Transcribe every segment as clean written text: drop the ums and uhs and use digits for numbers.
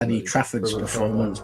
Trafford's performance.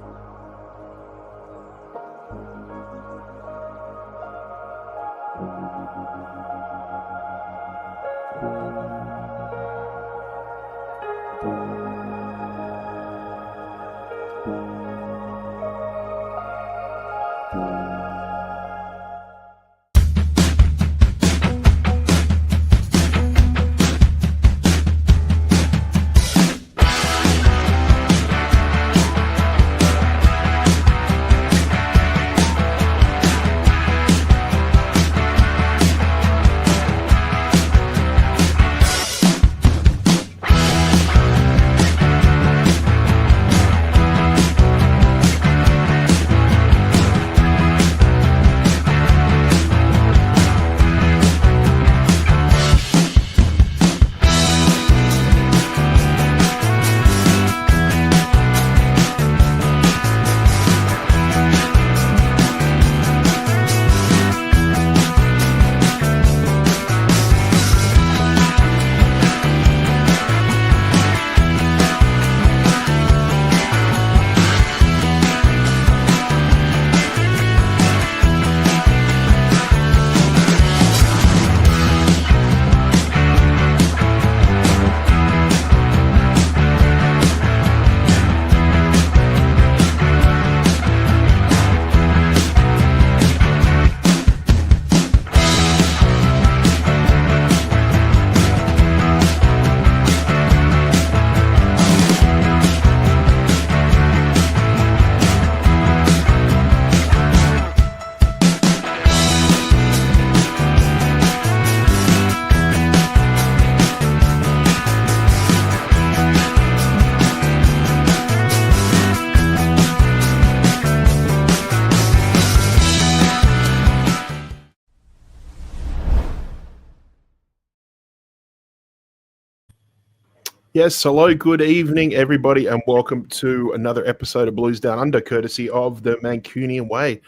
Yes, hello, good evening, everybody, and welcome to another episode of Blues Down Under, courtesy of the Mancunian Way.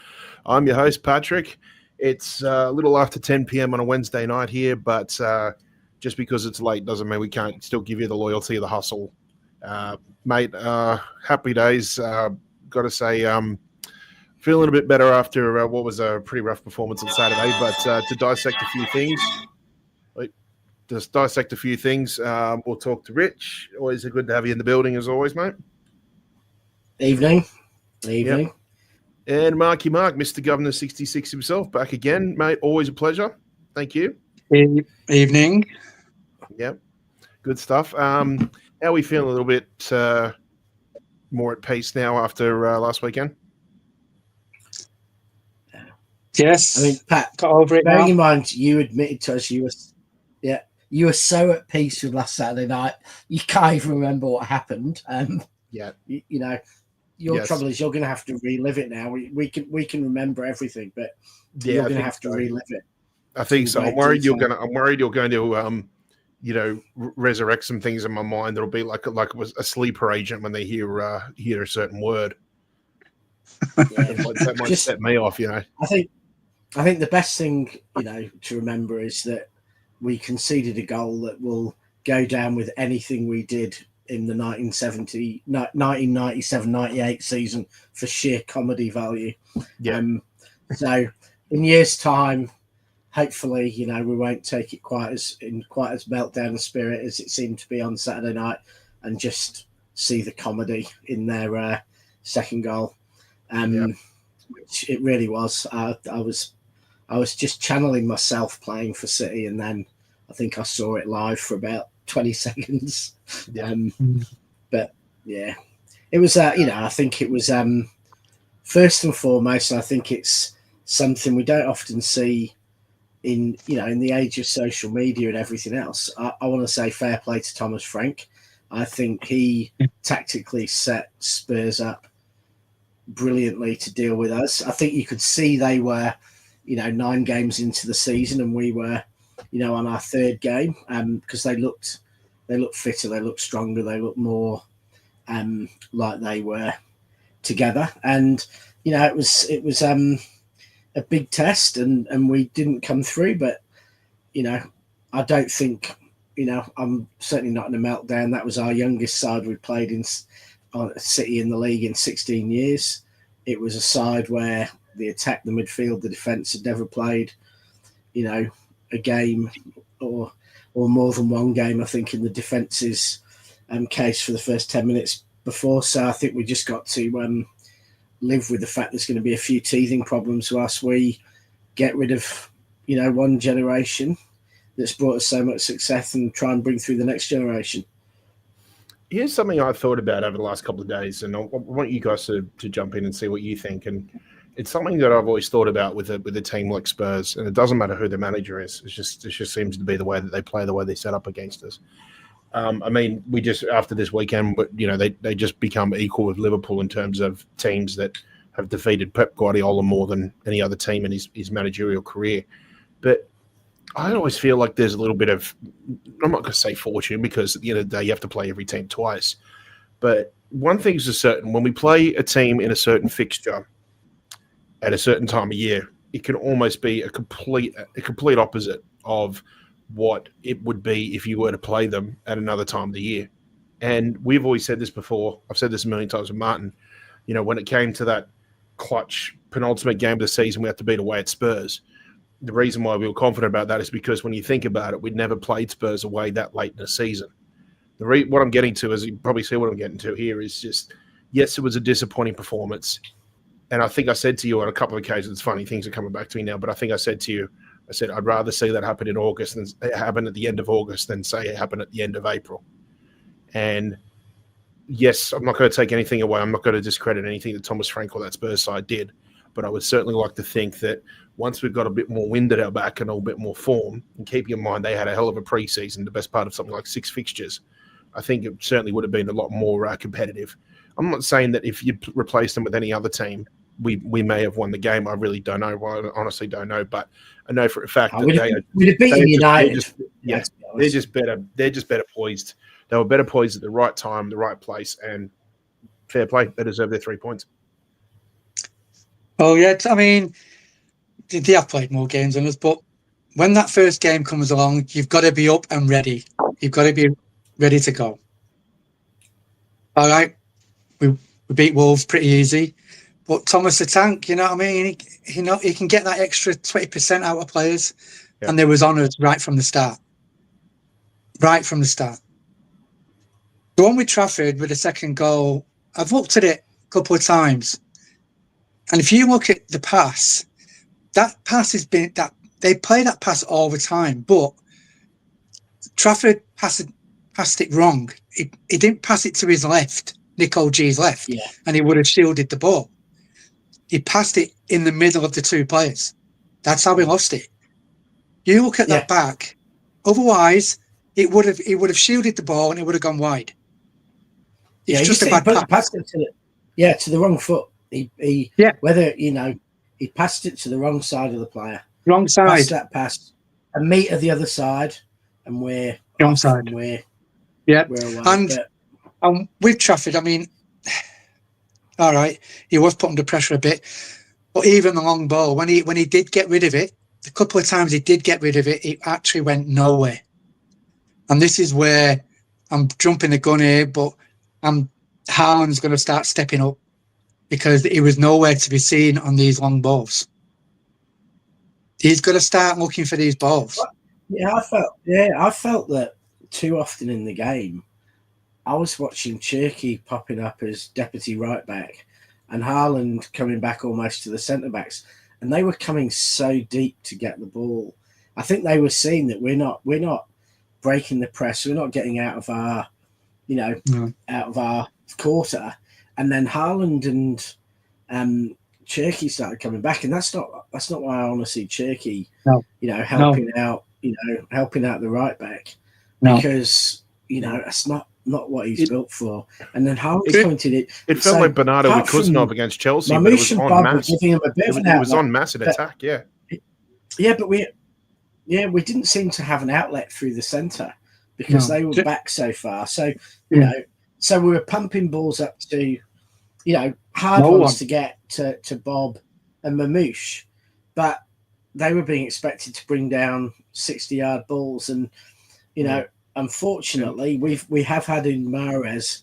I'm your host, Patrick. It's a little after 10 p.m. on a Wednesday night here, but just because it's late doesn't mean we can't still give you the loyalty of the hustle. Mate, happy days. Got to say, feeling a bit better after what was a pretty rough performance on Saturday, but to dissect a few things, we'll talk to Rich. Always good to have you in the building as always, mate. Evening. Yep. And Marky Mark, Mr. Governor 66 himself, back again, mate. Always a pleasure. Thank you. Evening. Yep. Good stuff. How are we feeling a little bit more at peace now after last weekend? Yes. I mean, Pat, got over it bearing now. in mind you admitted to us you were so at peace with last Saturday night, you can't even remember what happened. Your trouble is you're going to have to relive it now. We can remember everything, but you're going to have to relive it. I think so. I'm worried you're going to resurrect some things in my mind. That'll be like a sleeper agent when they hear a certain word. Yeah. that might set me off. I think the best thing to remember is that we conceded a goal that will go down with anything we did in the 1997-98 season for sheer comedy value. Yeah. So in years' time, hopefully, we won't take it quite as meltdown of spirit as it seemed to be on Saturday night, and just see the comedy in their second goal, which it really was. I was just channeling myself playing for City, and then I think I saw it live for about 20 seconds. Yeah. But yeah, it was. I think it was first and foremost. I think it's something we don't often see in the age of social media and everything else. I want to say fair play to Thomas Frank. I think he tactically set Spurs up brilliantly to deal with us. I think you could see they were 9 games into the season, and we were, on our third game, because they looked fitter, they looked stronger, they looked more like they were together. And it was a big test, and we didn't come through. But I don't think I'm certainly not in a meltdown. That was our youngest side we played City in the league in 16 years. It was a side where the attack, the midfield, the defence had never played, a game or more than one game, I think, in the defence's case for the first 10 minutes before. So I think we just got to live with the fact there's going to be a few teething problems whilst we get rid of, one generation that's brought us so much success and try and bring through the next generation. Here's something I've thought about over the last couple of days, and I want you guys to jump in and see what you think. And it's something that I've always thought about with a team like Spurs, and it doesn't matter who the manager is. It just seems to be the way that they play, the way they set up against us. We just, after this weekend, they just become equal with Liverpool in terms of teams that have defeated Pep Guardiola more than any other team in his managerial career. But I always feel like there's a little bit of, I'm not going to say fortune, because at the end of the day, you have to play every team twice. But one thing's for certain, when we play a team in a certain fixture at a certain time of year, it can almost be a complete opposite of what it would be if you were to play them at another time of the year. And we've always said this before. I've said this a million times with Martin. When it came to that clutch penultimate game of the season, we had to beat away at Spurs. The reason why we were confident about that is because when you think about it, we'd never played Spurs away that late in the season. What I'm getting to, as you probably see what I'm getting to here, is just, yes, it was a disappointing performance. And I think I said to you on a couple of occasions, funny things are coming back to me now, but I think I said to you, I'd rather see that happen in August than it happen at the end of August than say it happen at the end of April. And yes, I'm not going to take anything away. I'm not going to discredit anything that Thomas Frank or that Spurs side did. But I would certainly like to think that once we've got a bit more wind at our back and a bit more form, and keeping in mind they had a hell of a preseason, the best part of something like 6 fixtures, I think it certainly would have been a lot more competitive. I'm not saying that if you replace them with any other team, we may have won the game. I really don't know. Well, I honestly don't know. But I know for a fact that we'd have beaten United. They're just better. They're just better poised. They were better poised at the right time, the right place, and fair play. They deserve their 3 points. Oh, yeah. They have played more games than us, but when that first game comes along, you've got to be up and ready. You've got to be ready to go. All right. We beat Wolves pretty easy, but Thomas the Tank, He can get that extra 20% out of players, and they was honoured right from the start. Right from the start. The one with Trafford with the second goal, I've looked at it a couple of times. And if you look at the pass, that pass has been that they play that pass all the time, but Trafford passed it wrong. He didn't pass it to his left, Nico G's left, and he would have shielded the ball. He passed it in the middle of the two players. That's how he lost it. You look at that back. Otherwise, he would have shielded the ball and it would have gone wide. It's just a bad pass. To the wrong foot. Whether he passed it to the wrong side of the player. Wrong side. Passed that pass. A metre the other side, and we're wrong side. And we're away. And with Trafford, all right, he was put under pressure a bit, but even the long ball, when he did get rid of it, the couple of times he did get rid of it, it actually went nowhere. And this is where I'm jumping the gun here, but Haaland's going to start stepping up, because he was nowhere to be seen on these long balls. He's got to start looking for these balls. I felt that too often in the game. I was watching Cherky popping up as deputy right back and Haaland coming back almost to the centre backs, and they were coming so deep to get the ball. I think they were seeing that we're not breaking the press. We're not getting out of our, out of our quarter. And then Haaland and Cherky started coming back, and that's not why I want to see Cherky, helping out the right back, because that's not what he's built for. And then Haaland pointed it. It felt like Bernardo with Kuznov against Chelsea, but it was on mass. It was on mass in attack, but we didn't seem to have an outlet through the centre because they were back so far. So so we were pumping balls up to, hard ones to get to Bob and Mamouche, but they were being expected to bring down 60-yard balls. And, unfortunately, we have had in Mahrez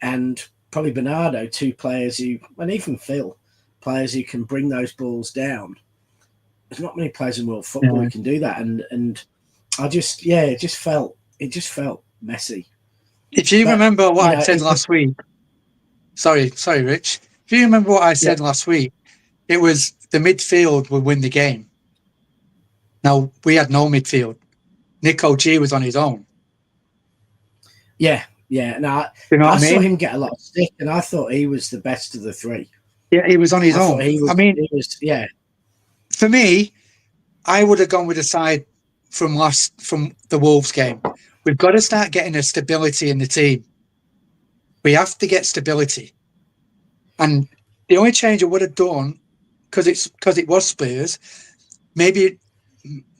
and probably Bernardo, two players who, and even Phil, players who can bring those balls down. There's not many players in world football who can do that, and I just, it just felt messy. If you remember what I said last week, sorry, Rich. If you remember what I said last week, it was the midfield would win the game. Now we had no midfield. Nico G was on his own. Yeah. Now, you know I what I mean? saw him get a lot of stick, and I thought he was the best of the three. Yeah, he was on his own. He was. For me, I would have gone with the side from the Wolves game. We've got to start getting a stability in the team. We have to get stability. And the only change I would have done, because it was Spurs, maybe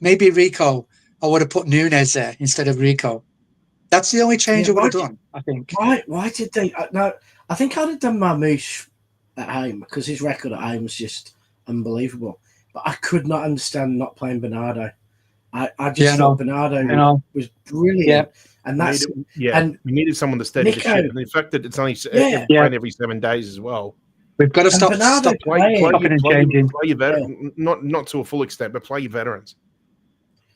Rico, I would have put Nunes there instead of Rico. That's the only change I would have done, I think. Why did they? No, I think I'd have done Marmoush at home because his record at home was just unbelievable. But I could not understand not playing Bernardo. I just thought Bernardo was brilliant. And that's and we needed someone to steady the ship. And the fact that it's only playing every 7 days as well. We've got to stop play your veterans. Not to a full extent, but play your veterans.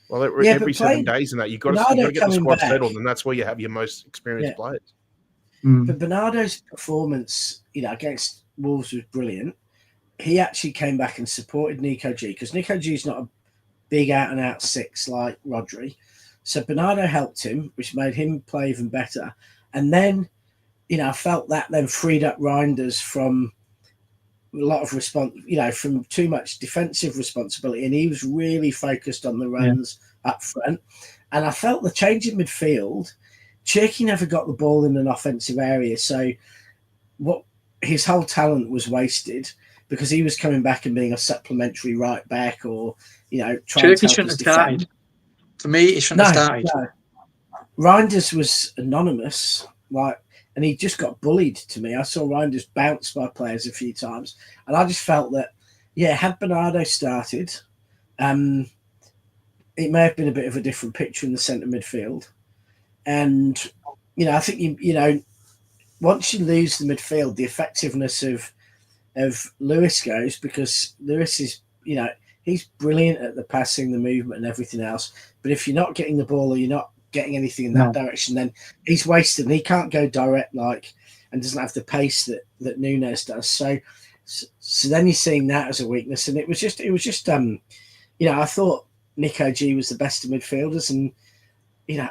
Well, every 7 days and that you've got to get the squad settled, and that's where you have your most experienced players. But Bernardo's performance, against Wolves was brilliant. He actually came back and supported Nico G because Nico G is not a big out and out six like Rodri. So Bernardo helped him, which made him play even better. And then, I felt that then freed up Reinders from a lot of from too much defensive responsibility, and he was really focused on the runs up front. And I felt the change in midfield, Cherky never got the ball in an offensive area, so his whole talent was wasted because he was coming back and being a supplementary right back or trying to help us defend. For me, he shouldn't have started. No. Reinders was anonymous, and he just got bullied to me. I saw Reinders bounce by players a few times, and I just felt that, had Bernardo started, it may have been a bit of a different picture in the centre midfield. And, I think, once you lose the midfield, the effectiveness of Lewis goes because Lewis is, he's brilliant at the passing, the movement and everything else. But if you're not getting the ball or you're not getting anything in that direction, then he's wasted and he can't go direct and doesn't have the pace that Nunes does. So then you're seeing that as a weakness. And it was just I thought Nico G was the best of midfielders, and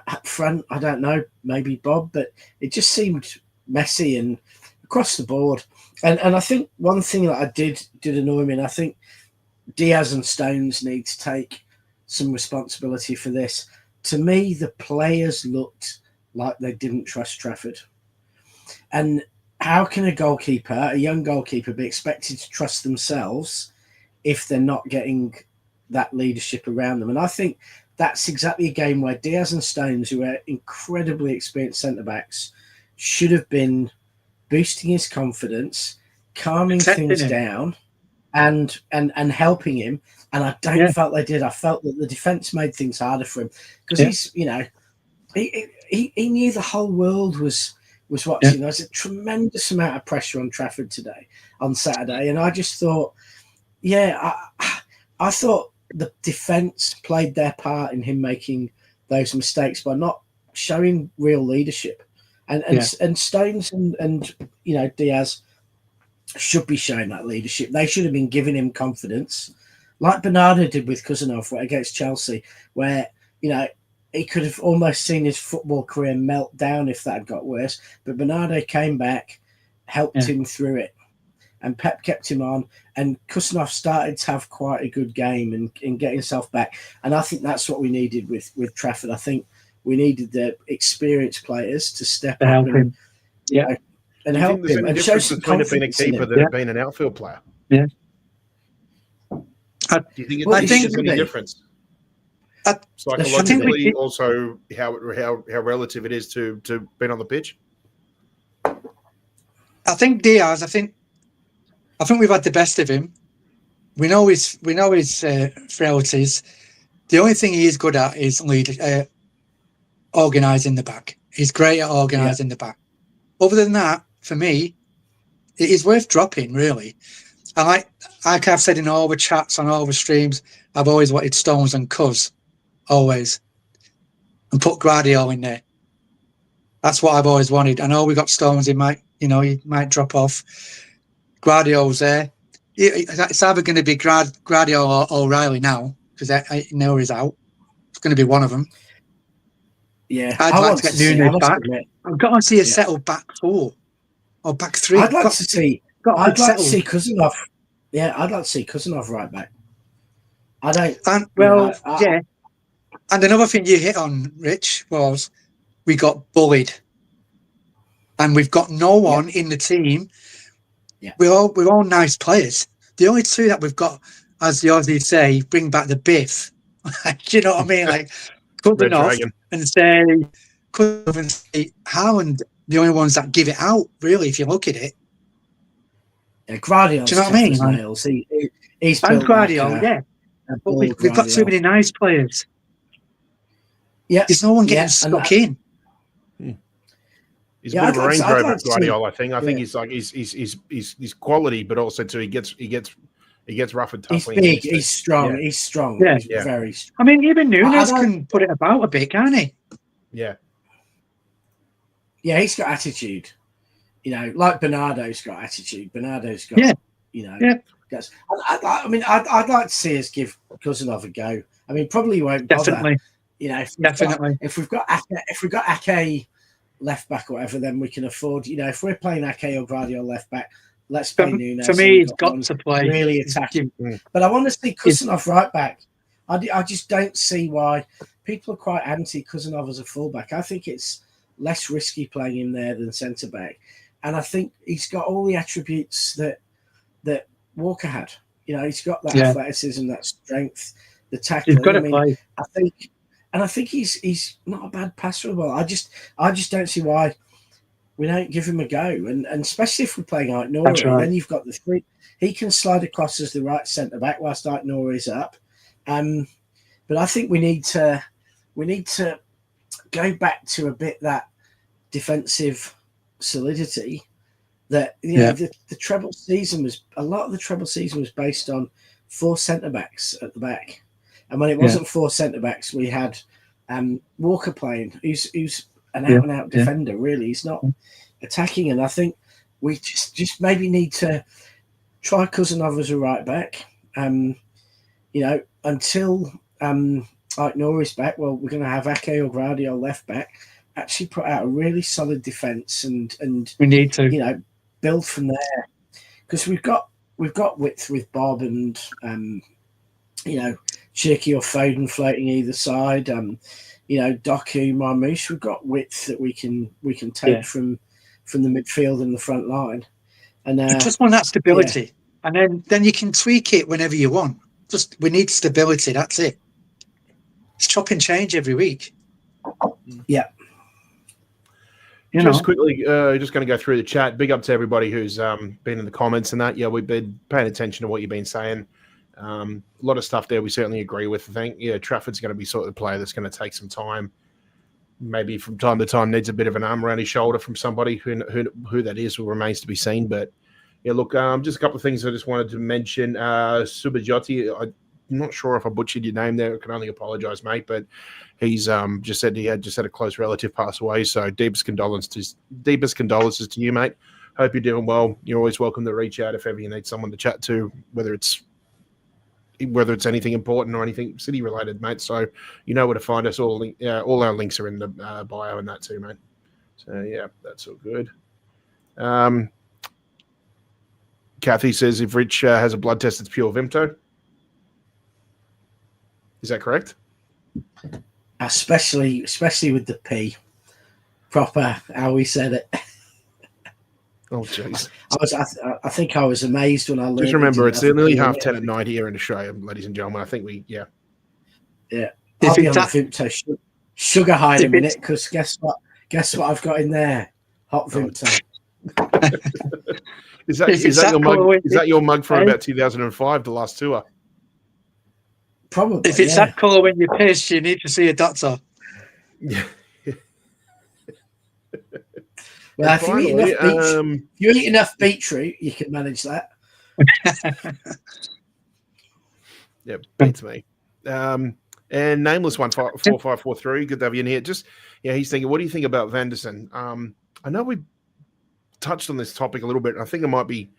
up front, I don't know, maybe Bob, but it just seemed messy and across the board. And I think one thing that I did annoy me, and I think Diaz and Stones need to take some responsibility for this. To me, the players looked like they didn't trust Trafford. And how can a young goalkeeper, be expected to trust themselves if they're not getting that leadership around them? And I think that's exactly a game where Diaz and Stones, who are incredibly experienced centre-backs, should have been boosting his confidence, calming things down, and helping him. And I don't felt they did. I felt that the defence made things harder for him because he's, he knew the whole world was watching. There was a tremendous amount of pressure on Trafford on Saturday, and I just thought, I thought the defence played their part in him making those mistakes by not showing real leadership, and Stones and Diaz should be showing that leadership. They should have been giving him confidence, like Bernardo did with Cousinov against Chelsea, where he could have almost seen his football career melt down if that had got worse. But Bernardo came back, helped him through it, and Pep kept him on. And Cousinov started to have quite a good game and get himself back. And I think that's what we needed with Trafford. I think we needed the experienced players to step up help him. And help him and show some confidence between a keeper that being an outfield player. Yeah. Do you think there's any difference? Psychologically, also how relative it is to being on the pitch. I think Diaz. I think we've had the best of him. We know his frailties. The only thing he is good at is organising the back. He's great at organising the back. Other than that, for me, it is worth dropping, really. And like I've said in all the chats, on all the streams, I've always wanted Stones and Cuz, always. And put Guardiola in there. That's what I've always wanted. I know we got Stones, he might drop off. Guardiola's there. It's either going to be Guardiola or O'Reilly now, because I know he's out. It's going to be one of them. Yeah, I'd like to get Nunes back. I've got to see a settled back four or back three. I'd like to see Cousinov. Yeah, I'd like to see Cousinov right back. I don't. And yeah. And another thing you hit on, Rich, was we got bullied, and we've got no one in the team. Yeah, we're all nice players. The only two that we've got, as the Aussies say, bring back the biff. Do you know what I mean? Like Cousinov and say Haaland, the only ones that give it out, really, if you look at it. Yeah, Guardiola. Do you know what I mean? Nails. He's and Guardiola, yeah. But we've got too many nice players. Yeah, there's no one getting stuck in. He's a bit of a Range Rover, Guardiola. I think. I think he's like he's quality, but also too he gets rough and tough. He's big. He's strong. Yeah. He's strong. Yeah. He's very strong. I mean, even Nunes can put it about a bit, can't he? Yeah. Yeah, he's got attitude. You know, like Bernardo's got attitude. Bernardo's got, you know. Yeah. I'd like to see us give Cousinov a go. I mean, probably won't bother. Definitely. You know, if we've got Ake left back or whatever, then we can afford. You know, if we're playing Ake or Guardiola left back, let's play Nunes. For me, he's got to play really attacking. But I want to see Cousinov right back. I just don't see why people are quite anti Cousinov as a fullback. I think it's less risky playing him there than centre back, and I think he's got all the attributes that Walker had. You know, he's got that athleticism, that strength, the tackling. He's got to play. I think he's not a bad passer. Well, I just don't see why we don't give him a go, and especially if we're playing Ait Nouri, then you've got the three. He can slide across as the right centre back whilst Ait Nouri is up. But I think we need to go back to a bit that defensive solidity. That the treble season was a lot of the treble season was based on 4 centre backs at the back, and when it wasn't 4 centre backs, we had Walker playing, who's an out and out defender. Really, he's not attacking, and I think we just maybe need to try Cousinov as a right back. You know, until Ait Nouri's back, well, we're going to have Ake or Guardiola left back. Actually, put out a really solid defence, and we need to, you know, build from there, because we've got width with Bob and you know, Cherky or Foden floating either side. You know, Doku, Marmoush. We've got width that we can take from the midfield and the front line. And I just want that stability, and then you can tweak it whenever you want. Just we need stability. That's it. It's chop and change every week. Yeah. Just quickly, just going to go through the chat. Big up to everybody who's been in the comments and that. Yeah, we've been paying attention to what you've been saying. A lot of stuff there we certainly agree with. I think, Trafford's going to be sort of the player that's going to take some time. Maybe from time to time needs a bit of an arm around his shoulder from somebody who that is who remains to be seen. But, yeah, look, just a couple of things I just wanted to mention. Subajoti, I'm not sure if I butchered your name there. I can only apologise, mate. But he's just said he had a close relative pass away. So deepest condolences to you, mate. Hope you're doing well. You're always welcome to reach out if ever you need someone to chat to, whether it's anything important or anything city related, mate. So you know where to find us. All our links are in the bio and that too, mate. So yeah, that's all good. Kathy says if Rich has a blood test, it's pure Vimto. Is that correct? Especially with the P. Proper how we said it. Oh, jeez. I think I was amazed when I learned. Just remember, it's nearly 10:30 at night here in Australia, ladies and gentlemen. I think Yeah. I'll be on the Vimto sugar high in a minute, because guess what? Guess what I've got in there? Hot Vimto. Is that your mug? Is that your mug from about 2005, the last tour? Probably. If it's that colour when you piss, you need to see a doctor. Yeah. Well, And finally, if you eat enough beetroot, you can manage that. Yeah, beats me. And Nameless 4543, good to have you in here. Just, he's thinking, what do you think about Vanderson? I know we touched on this topic a little bit, and I think it might be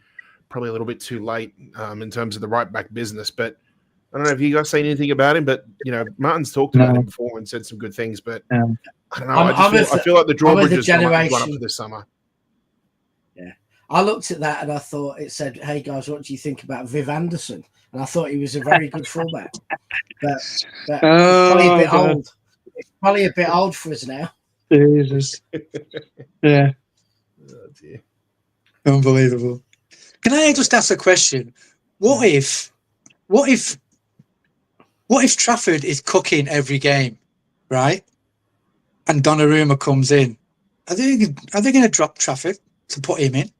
probably a little bit too late in terms of the right back business, but I don't know if you guys seen anything about him, but Martin's talked about him before and said some good things, but I don't know. I feel like the drawbridge has run up for this summer. Yeah, I looked at that and I thought it said, "Hey guys, what do you think about Viv Anderson?" And I thought he was a very good fullback, but he's probably a bit old. It's probably a bit old for us now. Jesus, yeah, oh, dear. Unbelievable. Can I just ask a question? What if Trafford is cooking every game, right? And Donnarumma comes in. Are they going to drop Trafford to put him in?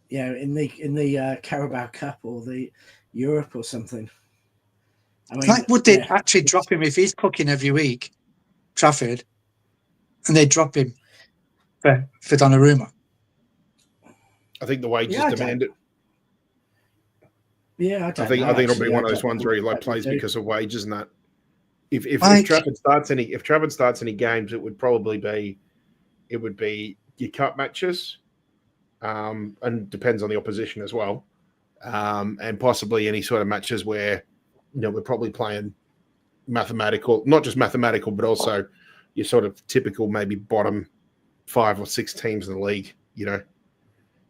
Yeah, in the Carabao Cup or the Europe or something. I mean, would they actually drop him if he's cooking every week, Trafford, and they drop him for Donnarumma? I think the wages demand it. Yeah, I think it'll be one of those ones where he plays because of wages and that. If Trafford starts any games, it would be your cup matches, and depends on the opposition as well, and possibly any sort of matches where we're probably playing mathematical, not just mathematical, but also your sort of typical maybe bottom 5 or 6 teams in the league,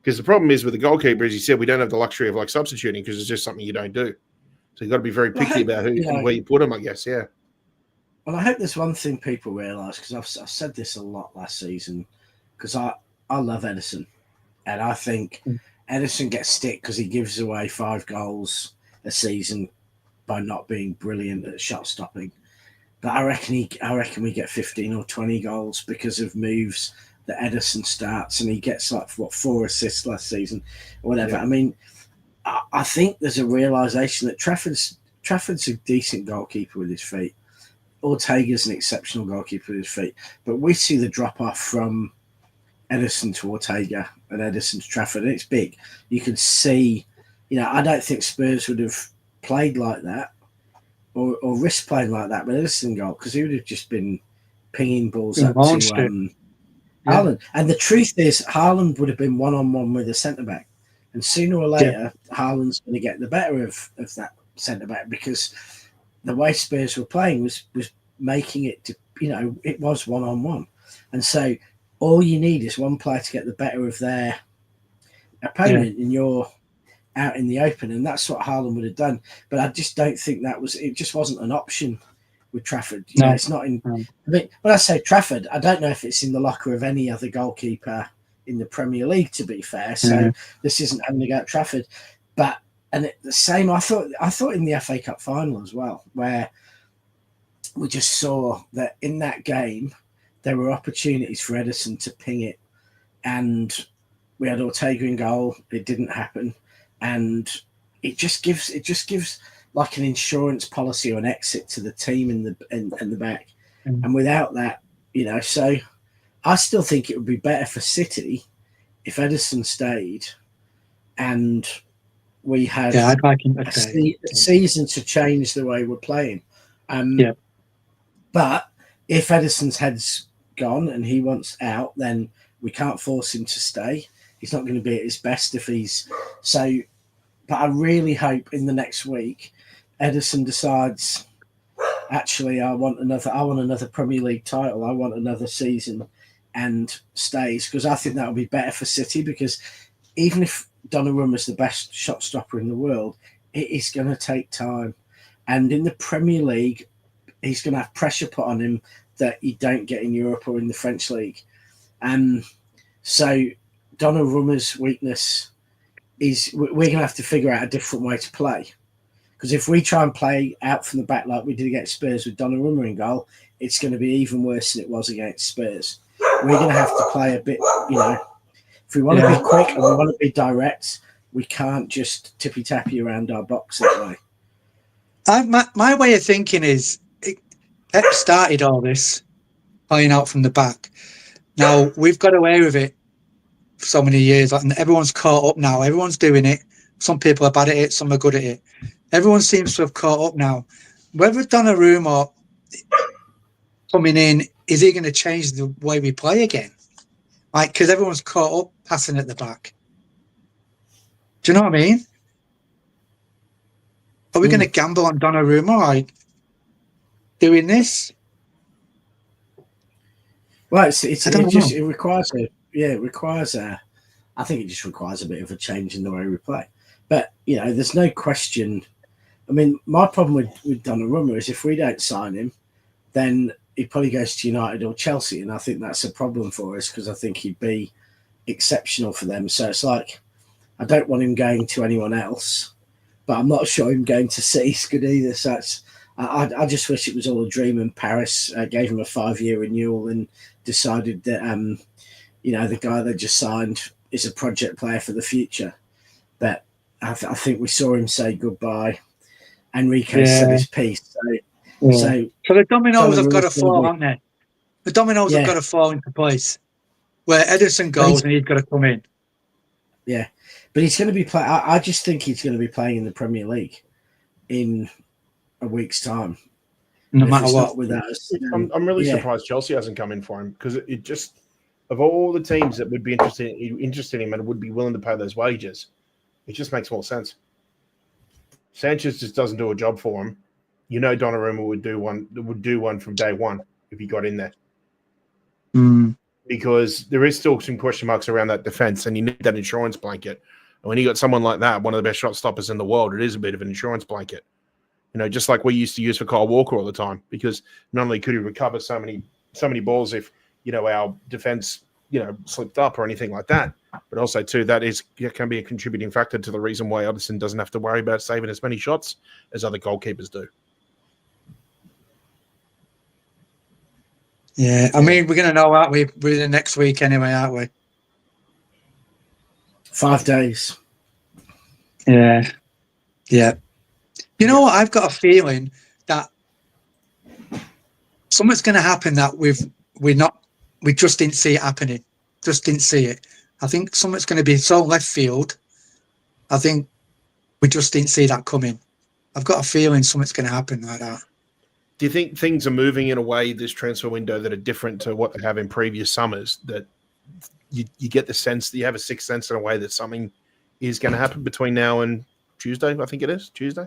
Because the problem is with the goalkeeper, as you said, we don't have the luxury of substituting because it's just something you don't do. So you've got to be very picky about who and where you put them, I guess. Yeah. Well, I hope there's one thing people realise, because I've said this a lot last season, because I love Ederson, and I think Ederson gets stick because he gives away 5 goals a season by not being brilliant at shot stopping. But I reckon we get 15 or 20 goals because of moves that Ederson starts, and he gets 4 assists last season or whatever. Yeah. I mean, I think there's a realisation that Trafford's a decent goalkeeper with his feet. Ortega's an exceptional goalkeeper with his feet. But we see the drop-off from Ederson to Ortega and Ederson to Trafford, and it's big. You can see, I don't think Spurs would have played like that or risked playing like that with Ederson goal, because he would have just been pinging balls up to Haaland. And the truth is, Haaland would have been one-on-one with a centre-back. And sooner or later, Haaland's going to get the better of that centre-back, because the way Spurs were playing was making it to, it was one-on-one. And so all you need is one player to get the better of their opponent, and you're out in the open. And that's what Haaland would have done. But I just don't think it just wasn't an option with Trafford. It's not in. I mean, when I say Trafford, I don't know if it's in the locker of any other goalkeeper in the Premier League, to be fair. So this isn't having to go at Trafford. But the same, I thought in the FA Cup final as well, where we just saw that in that game there were opportunities for Ederson to ping it, and we had Ortega in goal. It didn't happen, and it just gives like an insurance policy or an exit to the team in the back. And without that, so I still think it would be better for City if Ederson stayed and we had a season to change the way we're playing. But if Ederson's head's gone and he wants out, then we can't force him to stay. He's not going to be at his best if he's so. But I really hope in the next week Ederson decides, actually, I want another Premier League title. I want another season, and stays, because I think that would be better for City, because even if Donnarumma is the best shot stopper in the world, it is going to take time. And in the Premier League, he's going to have pressure put on him that you don't get in Europe or in the French league. So Donnarumma's weakness is we're going to have to figure out a different way to play. Because if we try and play out from the back like we did against Spurs with Donnarumma in goal, it's going to be even worse than it was against Spurs. We're going to have to play a bit, if we want to be quick and we want to be direct, we can't just tippy-tappy around our box that way. My way of thinking is, Pep started all this, playing out from the back. Now, we've got away with it for so many years, and everyone's caught up now. Everyone's doing it. Some people are bad at it, some are good at it. Everyone seems to have caught up now. Whether Donnarumma coming in, is he going to change the way we play again? Like, because everyone's caught up passing at the back. Do you know what I mean? Are we going to gamble on Donnarumma, like, doing this? Well, it requires I think it just requires a bit of a change in the way we play. But, you know, there's no question. I mean, my problem with Donnarumma is if we don't sign him, then he probably goes to United or Chelsea. And I think that's a problem for us because I think he'd be exceptional for them. So it's like, I don't want him going to anyone else, but I'm not sure him going to City's good either. So I just wish it was all a dream and Paris gave him a 5-year renewal and decided that, you know, the guy they just signed is a project player for the future. But I think we saw him say goodbye. Enrique said his piece. So the dominoes have got to fall, haven't they? The dominoes have got to fall into place. Where Ederson goes and he's got to come in. Yeah. But he's going to be playing. I just think he's going to be playing in the Premier League in a week's time. No matter what. With us, I'm really surprised Chelsea hasn't come in for him because it just, of all the teams that would be interested in him and would be willing to pay those wages, it just makes more sense. Sanchez just doesn't do a job for him. You know, Donnarumma would do one from day one if he got in there. Because there is still some question marks around that defense, and you need that insurance blanket. And when you got someone like that, one of the best shot stoppers in the world, it is a bit of an insurance blanket. You know, just like we used to use for Kyle Walker all the time, because not only could he recover so many balls if, you know, our defense, you know, slipped up or anything like that, but also too can be a contributing factor to the reason why Ederson doesn't have to worry about saving as many shots as other goalkeepers do. Yeah, I mean, we're going to know, aren't we, within next week anyway, aren't we? 5 days. Yeah. You know what? I've got a feeling that something's going to happen that we just didn't see it happening. Just didn't see it. I think something's going to be so left field. I think we just didn't see that coming. I've got a feeling something's going to happen like that. Do you think things are moving in a way this transfer window that are different to what they have in previous summers? That you get the sense that you have a sixth sense in a way that something is going to happen between now and Tuesday? I think it is Tuesday.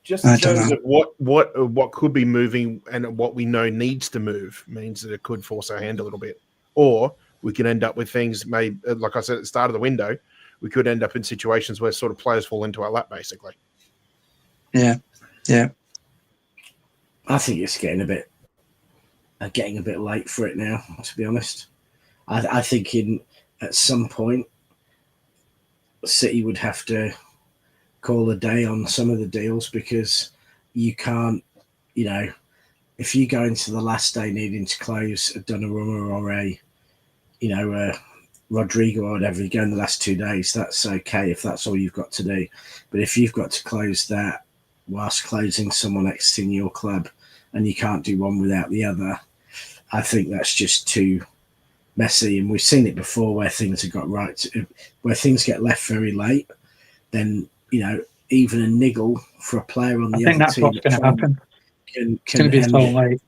Just in terms of what could be moving and what we know needs to move means that it could force our hand a little bit, or we can end up with things. Maybe, like I said at the start of the window, we could end up in situations where sort of players fall into our lap, basically. Yeah. I think it's getting a bit late for it now. To be honest, I think at some point, City would have to call a day on some of the deals because you can't, you know, if you go into the last day needing to close a Donnarumma or a Rodrigo or whatever, you go in the last 2 days, that's okay if that's all you've got to do. But if you've got to close that whilst closing someone exiting your club and you can't do one without the other, I think that's just too messy. And we've seen it before where things have got where things get left very late, then, you know, even a niggle for a player on the other team. I think that's what's going to happen. It's going to be so late.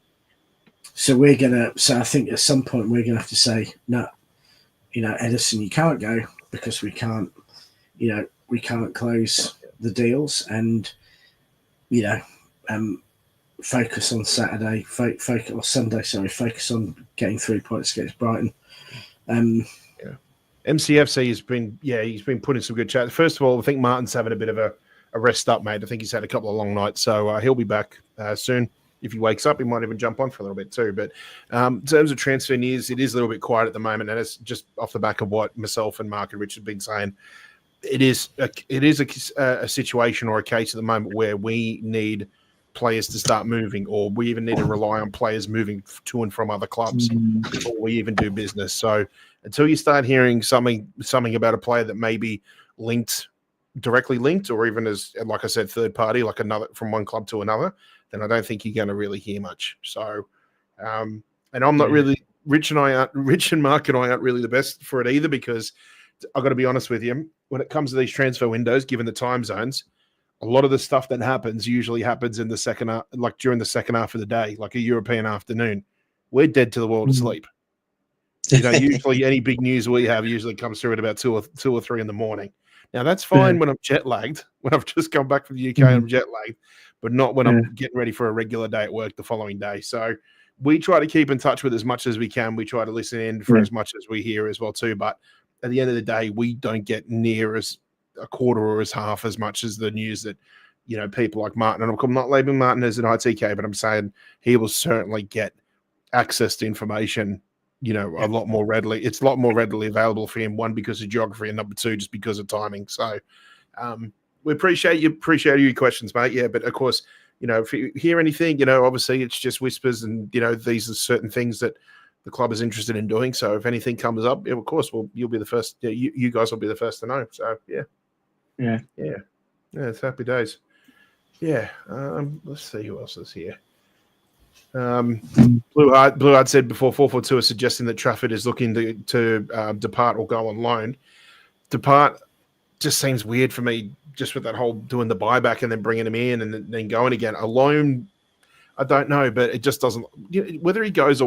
So I think at some point we're going to have to say, no, you know, Ederson, you can't go because we can't close the deals and, you know, focus on Saturday, focus on getting 3 points against Brighton. MCFC has been putting some good chat. First of all, I think Martin's having a bit of a rest up, mate. I think he's had a couple of long nights, so he'll be back soon. If he wakes up, he might even jump on for a little bit too. But in terms of transfer news, it is a little bit quiet at the moment, and it's just off the back of what myself and Mark and Rich have been saying. It is a situation or a case at the moment where we need players to start moving, or we even need to rely on players moving to and from other clubs before we even do business. So until you start hearing something about a player that may be directly linked, or even as, like I said, third party, like another from one club to another, then I don't think you're going to really hear much. So And I'm not really Rich and Mark and I aren't really the best for it either, because I've got to be honest with you, when it comes to these transfer windows, given the time zones, a lot of the stuff that happens usually happens in the second half, like during the second half of the day, like a European afternoon. We're dead to the world of sleep. Usually any big news we have usually comes through at about 2 or 3 in the morning. Now that's fine when I'm jet lagged, when I've just come back from the UK and I'm jet lagged, but not when I'm getting ready for a regular day at work the following day. So we try to keep in touch with as much as we can. We try to listen in for as much as we hear as well too. But at the end of the day, we don't get near as a quarter or as half as much as the news that, people like Martin, and I'm not labeling Martin as an ITK, but I'm saying he will certainly get access to information, a lot more readily. It's a lot more readily available for him, one, because of geography, and number two, just because of timing. So we appreciate your questions, mate. Yeah, but of course, if you hear anything, obviously it's just whispers, and, these are certain things that the club is interested in doing. So if anything comes up, of course, you'll be the first. You guys will be the first to know. So yeah, it's happy days. Yeah, let's see who else is here. Blue Heart said before 442 is suggesting that Trafford is looking to depart or go on loan. Depart just seems weird for me, just with that whole doing the buyback and then bringing him in and then going again. A loan, I don't know, but it just doesn't. Whether he goes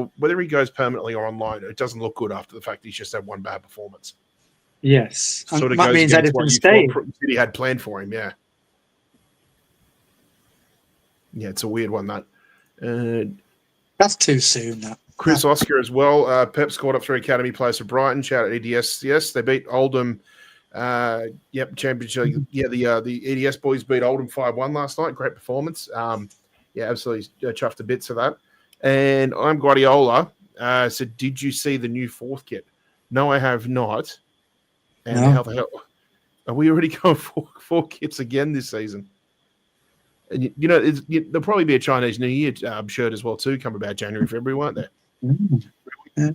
permanently or on loan, it doesn't look good after the fact he's just had one bad performance. Yes, sort of that goes means against Ederson what you stayed. thought City had planned for him. Yeah, it's a weird one that. That's too soon. That Chris Oscar as well. Pep scored up 3 academy players for Brighton. Shout out EDS. Yes, they beat Oldham. Championship. Yeah, the EDS boys beat Oldham 5-1 last night. Great performance. Absolutely chuffed to bits for that. And I'm Guardiola. Said, did you see the new 4th kit? No, I have not. And how the hell are we already going for 4 kits again this season? And there'll probably be a Chinese New Year shirt as well too. Come about January, February, won't there? Yeah.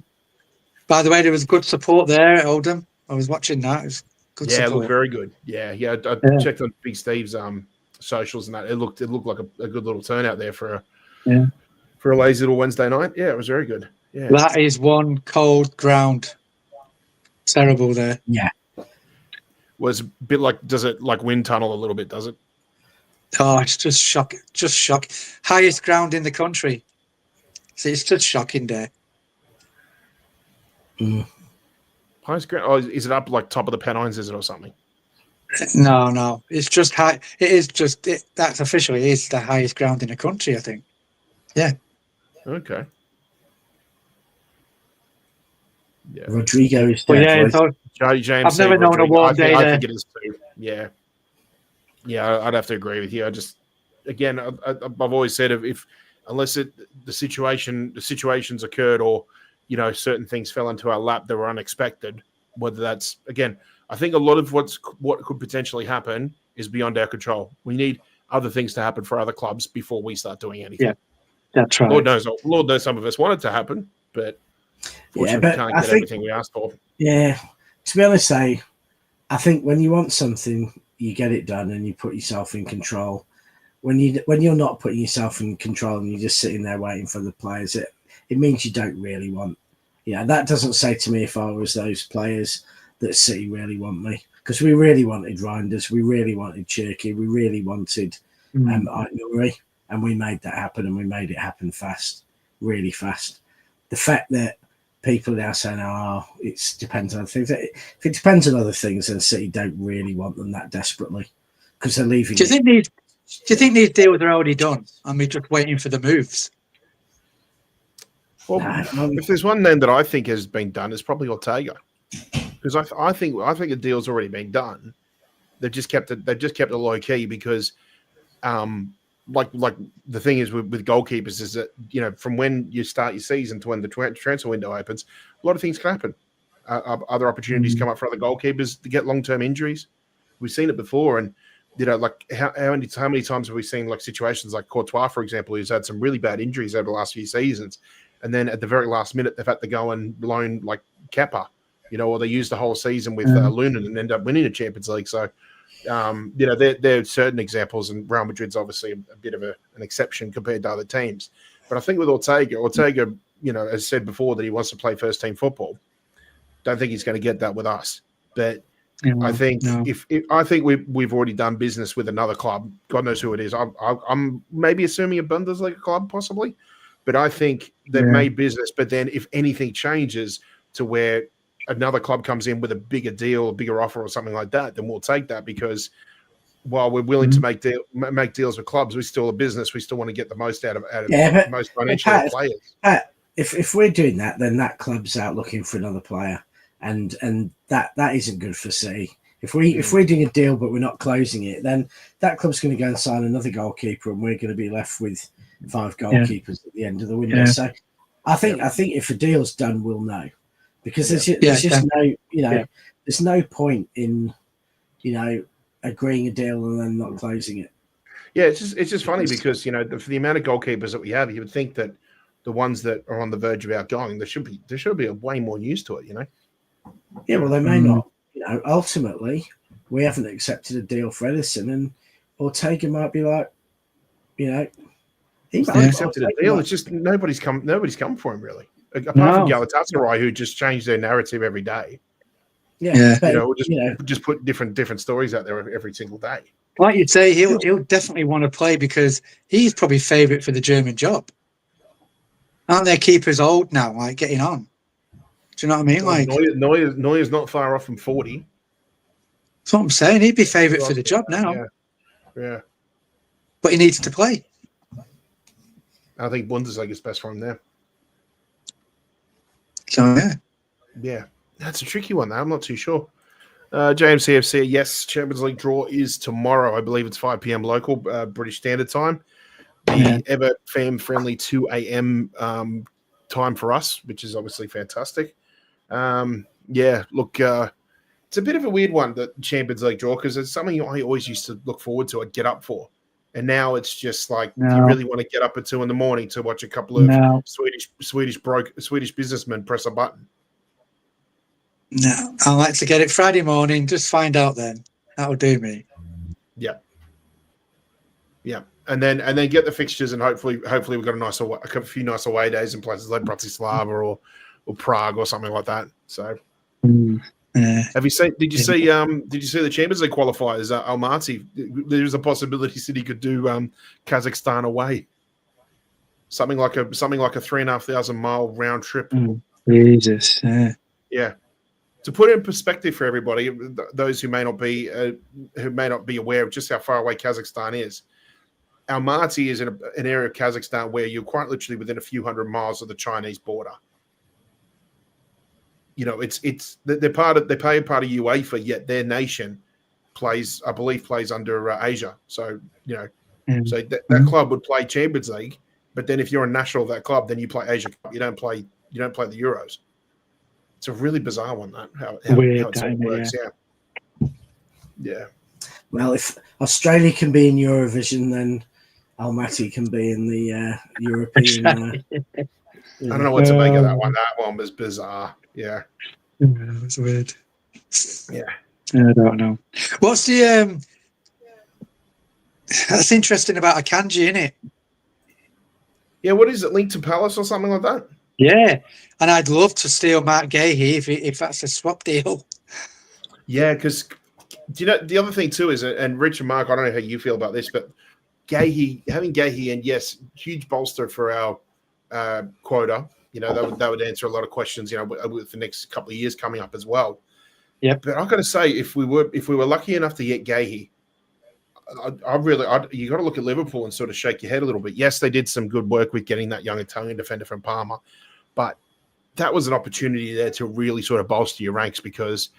By the way, there was good support there at Oldham. I was watching that. It was good support. It looked very good. I checked on Big Steve's socials and that. It looked like a good little turnout there for a lazy little Wednesday night. Yeah, it was very good. Yeah, that is one cold ground. Terrible there. Yeah, was a bit like, does it like wind tunnel a little bit? Does it? Oh, it's just shocking. Just shocking. Highest ground in the country. See, it's just shocking there. Highest ground? Oh, is it up like top of the Pennines, is it, or something? No. It's just high. It is just, that's officially is the highest ground in the country, I think. Yeah. Okay. Yeah. Rodrigo is dead. James I've never known a warm day I there. think it is too. Yeah, I'd have to agree with you. I just, again, I've always said unless the situations occurred or certain things fell into our lap that were unexpected. Whether that's, again, I think a lot of what could potentially happen is beyond our control. We need other things to happen for other clubs before we start doing anything. Yeah, that's right. Lord knows some of us want it to happen, but fortunately we can't get everything we asked for. Yeah, to be honest, I think when you want something, you get it done and you put yourself in control. When you're not putting yourself in control and you're just sitting there waiting for the players, it means you don't really want. That doesn't say to me if I was those players that City really want me, because we really wanted Reinders, we really wanted Cherky, we really wanted Nuri, and we made that happen, and we made it happen fast, really fast. The fact that people now saying, it depends on things. If it depends on other things, then City don't really want them that desperately because they're leaving. Do you think these deals are already done and we're just waiting for the moves? Well, if there's one name that I think has been done, it's probably Ortega, because I think the deal's already been done. They've just kept it low key because, like the thing is with goalkeepers is that from when you start your season to when the transfer window opens, a lot of things can happen. Other opportunities come up for other goalkeepers to get long-term injuries. We've seen it before, and like how many times have we seen like situations like Courtois, for example, who's had some really bad injuries over the last few seasons, and then at the very last minute they've had to go and loan like Kepa, or they use the whole season with Lunin and end up winning the Champions League. So, there are certain examples, and Real Madrid's obviously a bit of an exception compared to other teams. But I think with Ortega, you know, has said before that he wants to play first team football. Don't think he's going to get that with us. But I think I think we've already done business with another club. God knows who it is. I'm maybe assuming a Bundesliga club, possibly. But I think they've made business. But then if anything changes to where another club comes in with a bigger deal, a bigger offer or something like that, then we'll take that, because while we're willing to make deals with clubs, we're still a business. We still want to get the most out of most financially out of players. If we're doing that, then that club's out looking for another player, and that isn't good for City. If we're doing a deal but we're not closing it, then that club's going to go and sign another goalkeeper, and we're going to be left with 5 goalkeepers at the end of the window. So I think if a deal's done, we'll know, because there's just no, there's no point in, agreeing a deal and then not closing it. Yeah, it's just funny because, for the amount of goalkeepers that we have, you would think that the ones that are on the verge of outgoing, there should be a way more news to it, Yeah, well, they may not. Ultimately, we haven't accepted a deal for Ederson, and Ortega might be like, he might accepted a deal. It's just nobody's come for him, really, apart from Galatasaray, who just change their narrative every day. Just put different stories out there every single day. Like you say, he'll definitely want to play because he's probably favourite for the German job. Aren't their keepers old now, like getting on? Do you know what I mean? Like Neuer's not far off from 40. That's what I'm saying. He'd be favourite for the job now. Yeah. But he needs to play. I think Bundesliga is best for him there. So yeah, that's a tricky one. Though. I'm not too sure. JMCFC, yes, Champions League draw is tomorrow. I believe it's 5 p.m. local British Standard Time. The ever fan-friendly 2 a.m. Time for us, which is obviously fantastic. Look, it's a bit of a weird one, the Champions League draw, because it's something I always used to look forward to and get up for. And now it's just like, do you really want to get up at 2 a.m. to watch a couple of Swedish businessmen press a button? No, I like to get it Friday morning. Just find out then. That'll do me. Yeah, and then get the fixtures, and hopefully we've got a few nice away days in places like Bratislava or Prague or something like that. So, have you seen? Did you see the Champions League qualifiers? Almaty. There's a possibility City could do Kazakhstan away. Something like a 3,500 mile round trip. Jesus. Yeah. To put it in perspective for everybody, those who may not be aware of just how far away Kazakhstan is, Almaty is in an area of Kazakhstan where you're quite literally within a few hundred miles of the Chinese border. They're part of UEFA, yet their nation plays under Asia. So so that club would play Champions League, but then if you're a national of that club, then you play Asia Cup. You don't play the Euros. It's a really bizarre one, that how it sort of works. Yeah. Well, if Australia can be in Eurovision, then Almaty can be in the European. I don't know what to make of that one. That one was bizarre. Yeah. It's weird. Yeah. I don't know. What's the that's interesting about Akanji, isn't it? Yeah, what is it? Linked to Palace or something like that? Yeah. And I'd love to steal Mark Gahey if that's a swap deal. Yeah, because the other thing too is, and Rich and Mark, I don't know how you feel about this, but having Gahey, and yes, huge bolster for our quota. That would answer a lot of questions. With the next couple of years coming up as well. Yeah. But I've got to say, if we were lucky enough to get Gahey, you got to look at Liverpool and sort of shake your head a little bit. Yes, they did some good work with getting that young Italian defender from Parma, but that was an opportunity there to really sort of bolster your ranks, because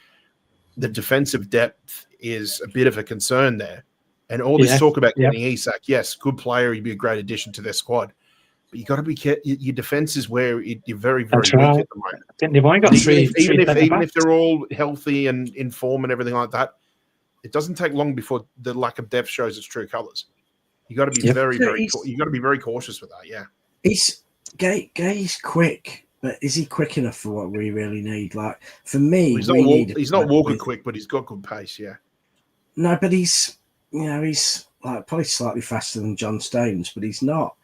the defensive depth is a bit of a concern there. And all this talk about getting Isak, yes, good player, he'd be a great addition to their squad. But you got to be careful. Your defense is where you're very, very weak at the moment. They've only got even if they're all healthy and in form and everything like that, it doesn't take long before the lack of depth shows its true colours. You got to be you got to be very cautious with that. Yeah, Gay's quick, but is he quick enough for what we really need? Like, for me, he's not walking quick, but he's got good pace. Yeah. No, but he's like probably slightly faster than John Stones, but he's not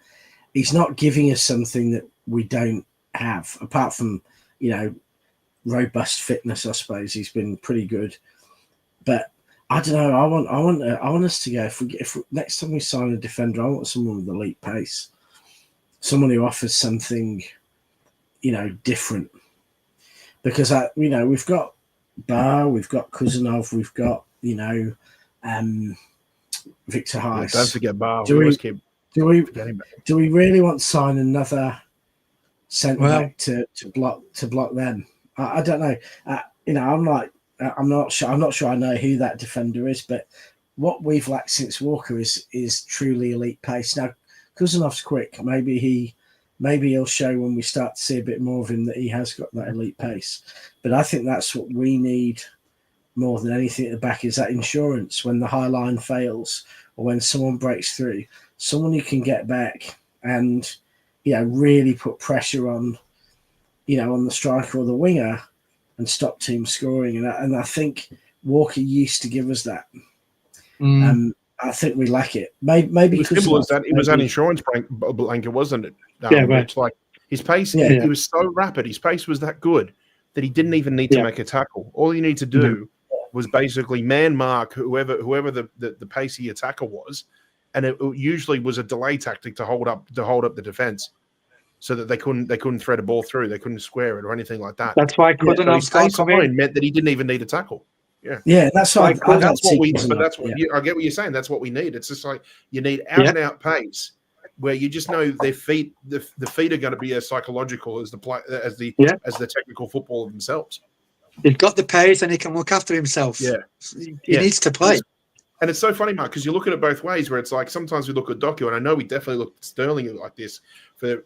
he's not giving us something that we don't have, apart from, you know, robust fitness. I suppose he's been pretty good, but I don't know. I want us to go. If next time we sign a defender, I want someone with elite pace, someone who offers something, you know, different. Because you know, we've got Bar, we've got Kuzanov, we've got, you know, Victor Heiss. Don't forget Bar. Do we really want to sign another centre back to block them? I don't know. You know, I'm not sure I know who that defender is, but what we've lacked since Walker is truly elite pace. Now, Kuzanov's quick. Maybe he'll show when we start to see a bit more of him that he has got that elite pace. But I think that's what we need more than anything at the back, is that insurance when the high line fails or when someone breaks through, someone who can get back and, you know, really put pressure on, you know, on the striker or the winger and stop teams scoring. And I think Walker used to give us that. I think we lack it. Maybe as simple as that. It was an insurance blanket, wasn't it? It's like his pace. He was so rapid. His pace was that good that he didn't even need to make a tackle. All you need to do was basically man mark whoever the pacey attacker was, and it usually was a delay tactic to hold up the defense, so that they couldn't thread a ball through, they couldn't square it or anything like that. That's why Kuzanov's meant that he didn't even need a tackle. That's why. I get what you're saying. That's what we need. It's just like you need out and out pace, where you just know their feet. The feet are going to be as psychological as the technical football themselves. He's got the pace and he can look after himself. He needs to play. And it's so funny, Mark, because you look at it both ways. Where it's like sometimes we look at Doku, and I know we definitely looked at Sterling like this for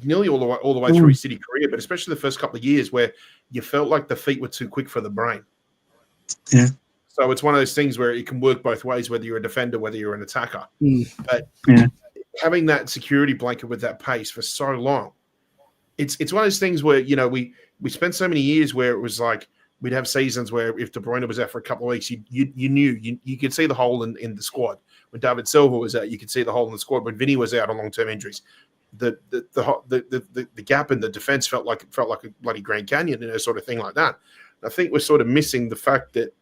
nearly all the way through his City career, but especially the first couple of years where you felt like the feet were too quick for the brain. Yeah. So it's one of those things where it can work both ways, whether you're a defender, whether you're an attacker. But having that security blanket with that pace for so long, it's one of those things where, you know, we spent so many years where it was like we'd have seasons where if De Bruyne was out for a couple of weeks, you knew you could see the hole in the squad. When David Silva was out, you could see the hole in the squad. When Vinny was out on long-term injuries, the gap in the defense felt like a bloody Grand Canyon, you know, sort of thing like that. I think we're sort of missing the fact that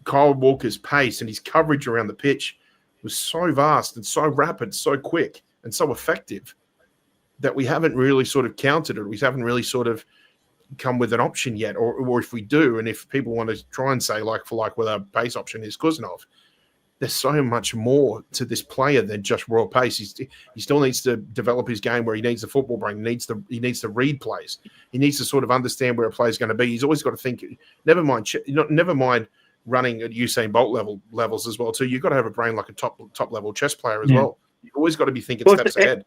Kyle Walker's pace and his coverage around the pitch was so vast and so rapid, so quick and so effective that we haven't really sort of countered it. We haven't really sort of come with an option yet. Or if we do, and if people want to try and say like for like with our pace option is Kuznov, there's so much more to this player than just raw pace. He still needs to develop his game where he needs the football brain. He needs to read plays. He needs to sort of understand where a player is going to be. He's always got to think. Never mind running at Usain Bolt levels as well too. You've got to have a brain like a top level chess player as well. You've always got to be thinking steps ahead.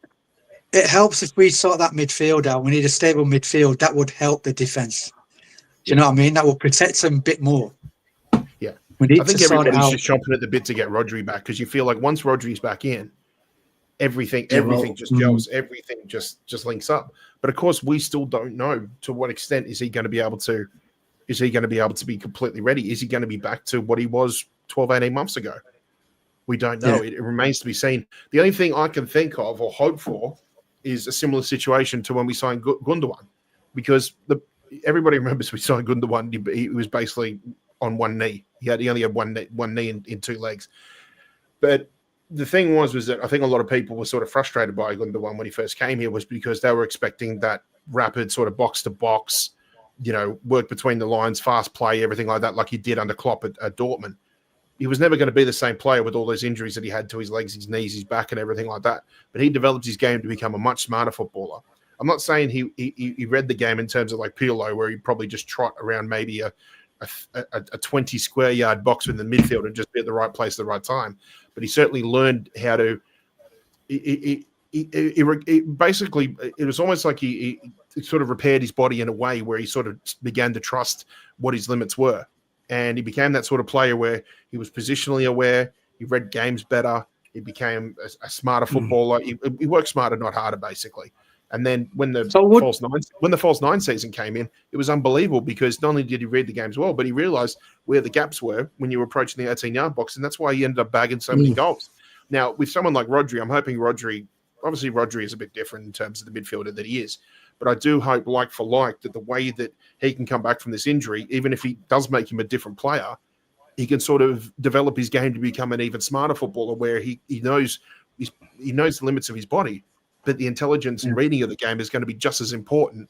It helps if we sort that midfield out. We need a stable midfield. That would help the defense. Do you know what I mean? That will protect them a bit more. Yeah. I think everybody's just chomping at the bit to get Rodri back, because you feel like once Rodri's back in, everything just gels, everything just links up. But of course, we still don't know to what extent is he going to be able to be completely ready. Is he going to be back to what he was 12, 18 months ago? We don't know. It remains to be seen. The only thing I can think of or hope for is a similar situation to when we signed Gundogan, because everybody remembers we signed Gundogan. He was basically on one knee. He only had one knee in two legs. But the thing was that I think a lot of people were sort of frustrated by Gundogan when he first came here, was because they were expecting that rapid sort of box to box, you know, work between the lines, fast play, everything like that, like he did under Klopp at Dortmund. He was never going to be the same player with all those injuries that he had to his legs, his knees, his back, and everything like that. But he developed his game to become a much smarter footballer. I'm not saying he read the game in terms of like Pirlo, where he'd probably just trot around maybe a 20 square yard box in the midfield and just be at the right place at the right time. But he certainly learned how to. Basically, it was almost like he sort of repaired his body in a way where he sort of began to trust what his limits were. And he became that sort of player where he was positionally aware. He read games better. He became a smarter footballer. He worked smarter, not harder, basically. And then when the false nine season came in, it was unbelievable, because not only did he read the games well, but he realized where the gaps were when you were approaching the 18-yard box, and that's why he ended up bagging so many goals. Now, with someone like Rodri, I'm hoping Rodri obviously Rodri is a bit different in terms of the midfielder that he is. But I do hope, like for like, that the way that he can come back from this injury, even if he does make him a different player, he can sort of develop his game to become an even smarter footballer, where he knows the limits of his body, but the intelligence and reading of the game is going to be just as important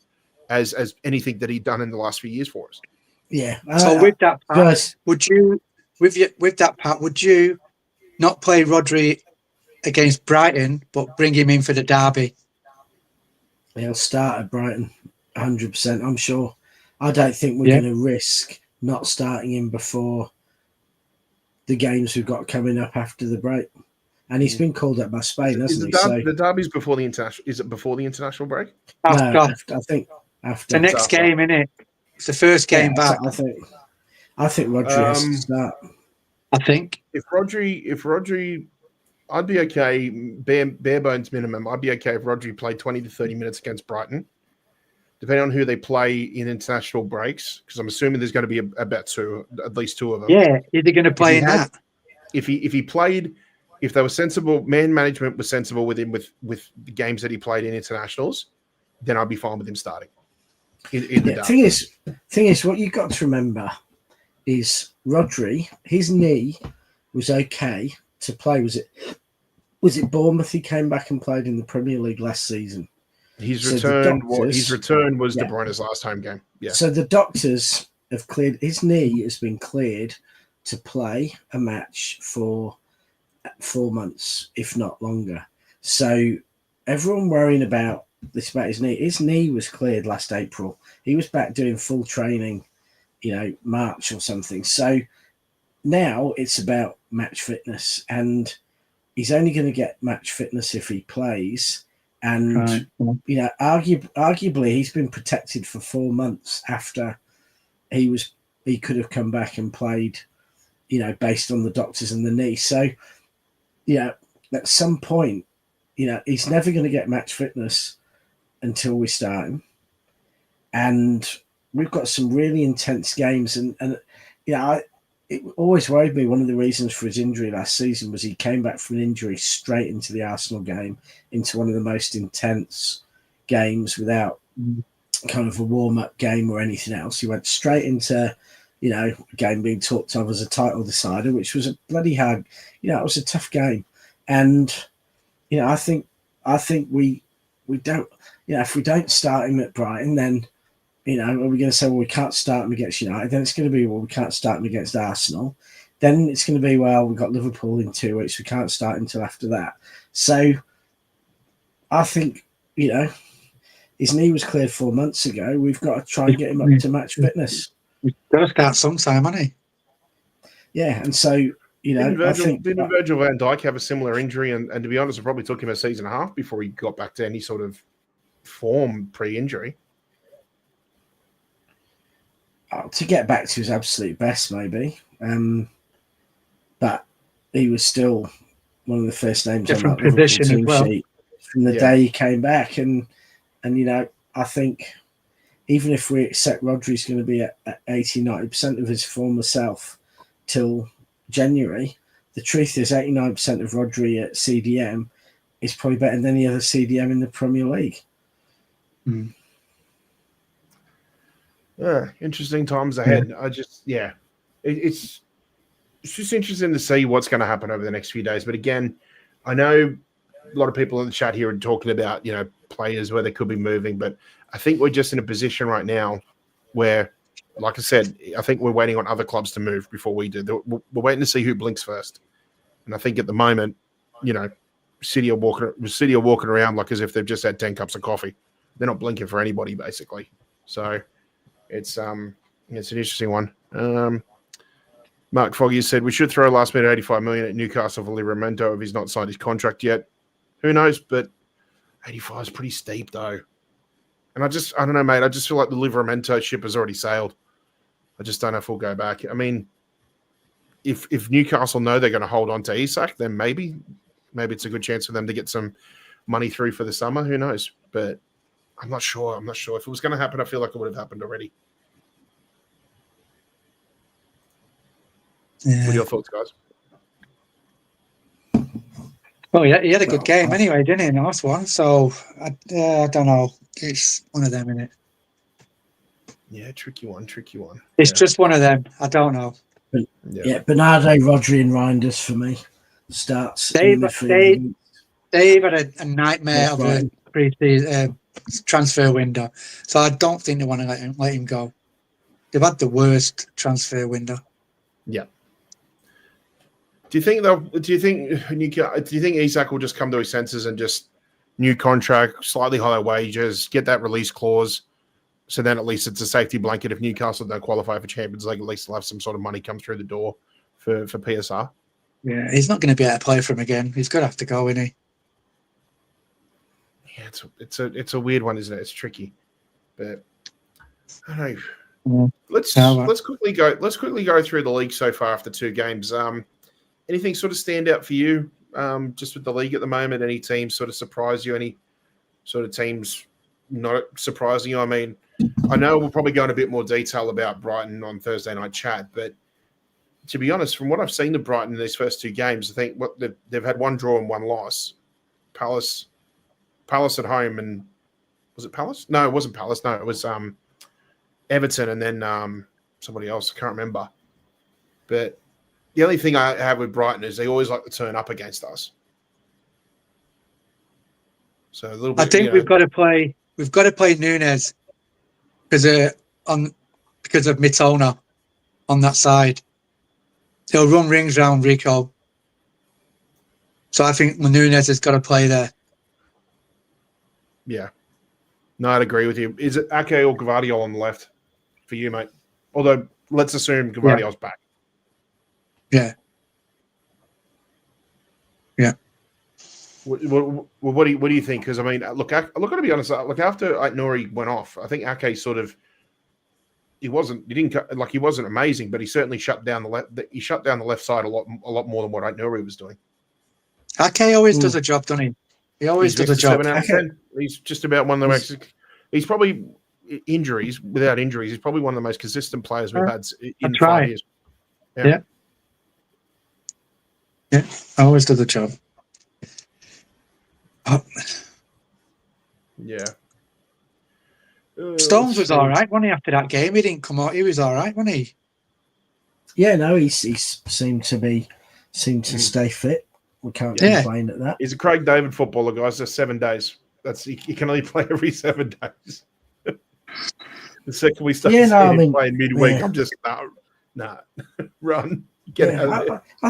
as anything that he'd done in the last few years for us. Yeah. So with that, Pat, would you not play Rodri against Brighton, but bring him in for the derby? He'll start at Brighton, 100%. I'm sure. I don't think we're going to risk not starting him before the games we've got coming up after the break. And he's been called up by Spain, hasn't he? The derby's before the international. Is it before the international break? After. No, I think after. The next game, innit? It's the first game back. I think Rodri has to start. I think if Rodri, I'd be okay. Bare bones minimum. I'd be okay if Rodri played 20 to 30 minutes against Brighton, depending on who they play in international breaks. Because I'm assuming there's going to be at least two of them. Yeah, is he going to play in that? If he played, if they were sensible, man management was sensible with him with the games that he played in internationals, then I'd be fine with him starting. The thing is, what you've got to remember is Rodri, his knee was okay to play. Was it Bournemouth he came back and played in the Premier League last season? His return was De Bruyne's last home game. Yeah. So the doctors have cleared his knee, has been cleared to play a match for 4 months, if not longer. So everyone worrying about his knee. His knee was cleared last April. He was back doing full training, March or something. So now it's about match fitness, and he's only going to get match fitness if he plays. And arguably, he's been protected for 4 months after he could have come back and played, based on the doctors and the knee. So, at some point, he's never going to get match fitness until we start him. And we've got some really intense games. And it always worried me. One of the reasons for his injury last season was he came back from an injury straight into the Arsenal game, into one of the most intense games without kind of a warm-up game or anything else. He went straight into, a game being talked of as a title decider, which was a bloody hard, it was a tough game. And, I think we don't, if we don't start him at Brighton, then, are we going to say, well, we can't start him against United? Then it's going to be, well, we can't start him against Arsenal. Then it's going to be, well, we've got Liverpool in 2 weeks. We can't start him until after that. So I think, his knee was cleared 4 months ago. We've got to try and get him up to match fitness. We've got to start sometime, hasn't he? Yeah, and so, didn't Virgil van Dijk have a similar injury? And to be honest, it probably took him a season and a half before he got back to any sort of form pre-injury. To get back to his absolute best, maybe. But he was still one of the first names on that Liverpool team sheet from the day he came back. And I think even if we accept Rodri's going to be at 80-90% of his former self till January, the truth is 89% of Rodri at CDM is probably better than any other CDM in the Premier League. Mm. Yeah, interesting times ahead. I just, it's just interesting to see what's going to happen over the next few days. But again, I know a lot of people in the chat here are talking about, players where they could be moving, but I think we're just in a position right now where, like I said, I think we're waiting on other clubs to move before we do. We're waiting to see who blinks first. And I think at the moment, City are walking around like as if they've just had 10 cups of coffee. They're not blinking for anybody, basically. So it's an interesting one. Mark Foggy said we should throw last minute 85 million at Newcastle for Livramento if he's not signed his contract yet. Who knows? But 85 is pretty steep though. And I don't know, mate. I just feel like the Livramento ship has already sailed. I just don't know if we'll go back. I mean, if Newcastle know they're going to hold on to Isak, then maybe it's a good chance for them to get some money through for the summer. Who knows? But I'm not sure. If it was going to happen, I feel like it would have happened already. Yeah. What are your thoughts, guys? Well, yeah, he had a good game anyway, didn't he? Nice one. So I don't know. It's one of them, isn't it? Yeah, tricky one. It's just one of them. I don't know. Yeah, Bernardo, Rodri, and Reinders for me starts in midfield. They've had a nightmare of a pre-season transfer window, so I don't think they want to let him go. They've had the worst transfer window. Yeah. Do you think Isak will just come to his senses and just new contract, slightly higher wages, get that release clause? So then at least it's a safety blanket. If Newcastle don't qualify for Champions League, at least they'll have some sort of money come through the door for PSR. Yeah, he's not going to be able to play for him again. He's going to have to go, isn't he? Yeah, it's a weird one, isn't it? It's tricky, but I don't know. Yeah. Let's quickly go through the league so far after 2 games. Anything sort of stand out for you? Just with the league at the moment, any teams sort of surprise you? Any sort of teams not surprising you? I mean, I know we'll probably go in a bit more detail about Brighton on Thursday night chat, but to be honest, from what I've seen of Brighton in these first 2 games, I think they've had 1 draw and 1 loss. Palace at home, and was it Palace? No, it wasn't Palace. No, it was Everton, and then somebody else. I can't remember. But the only thing I have with Brighton is they always like to turn up against us. So a little bit. I think we've got to play Núñez because of Mitoma on that side. He'll run rings around Rico. So I think Núñez has got to play there. Yeah. No, I'd agree with you. Is it Ake or Gvardiol on the left for you, mate? Although, let's assume Gvardiol's back. Yeah. Yeah. What do you think? Because, I mean, look, to be honest, after Nori went off, I think Ake sort of, he wasn't amazing, but he certainly shut down the left. He shut down the left side a lot more than what Nori was doing. Ake always does a job, doesn't he? He always does a job. 7 out of 10. He's just about one of the most. He's probably without injuries. He's probably one of the most consistent players we've had in 5 years. Yeah. Yeah, always does a job. Yeah. Stones was all right, wasn't he? After that game, he didn't come out. He was all right, wasn't he? Yeah, no, he seemed to stay fit. We can't complain at that. He's a Craig David footballer, guys. That's 7 days. He can only play every 7 days. The second we start playing midweek, I'm just nah, run, get out of there. I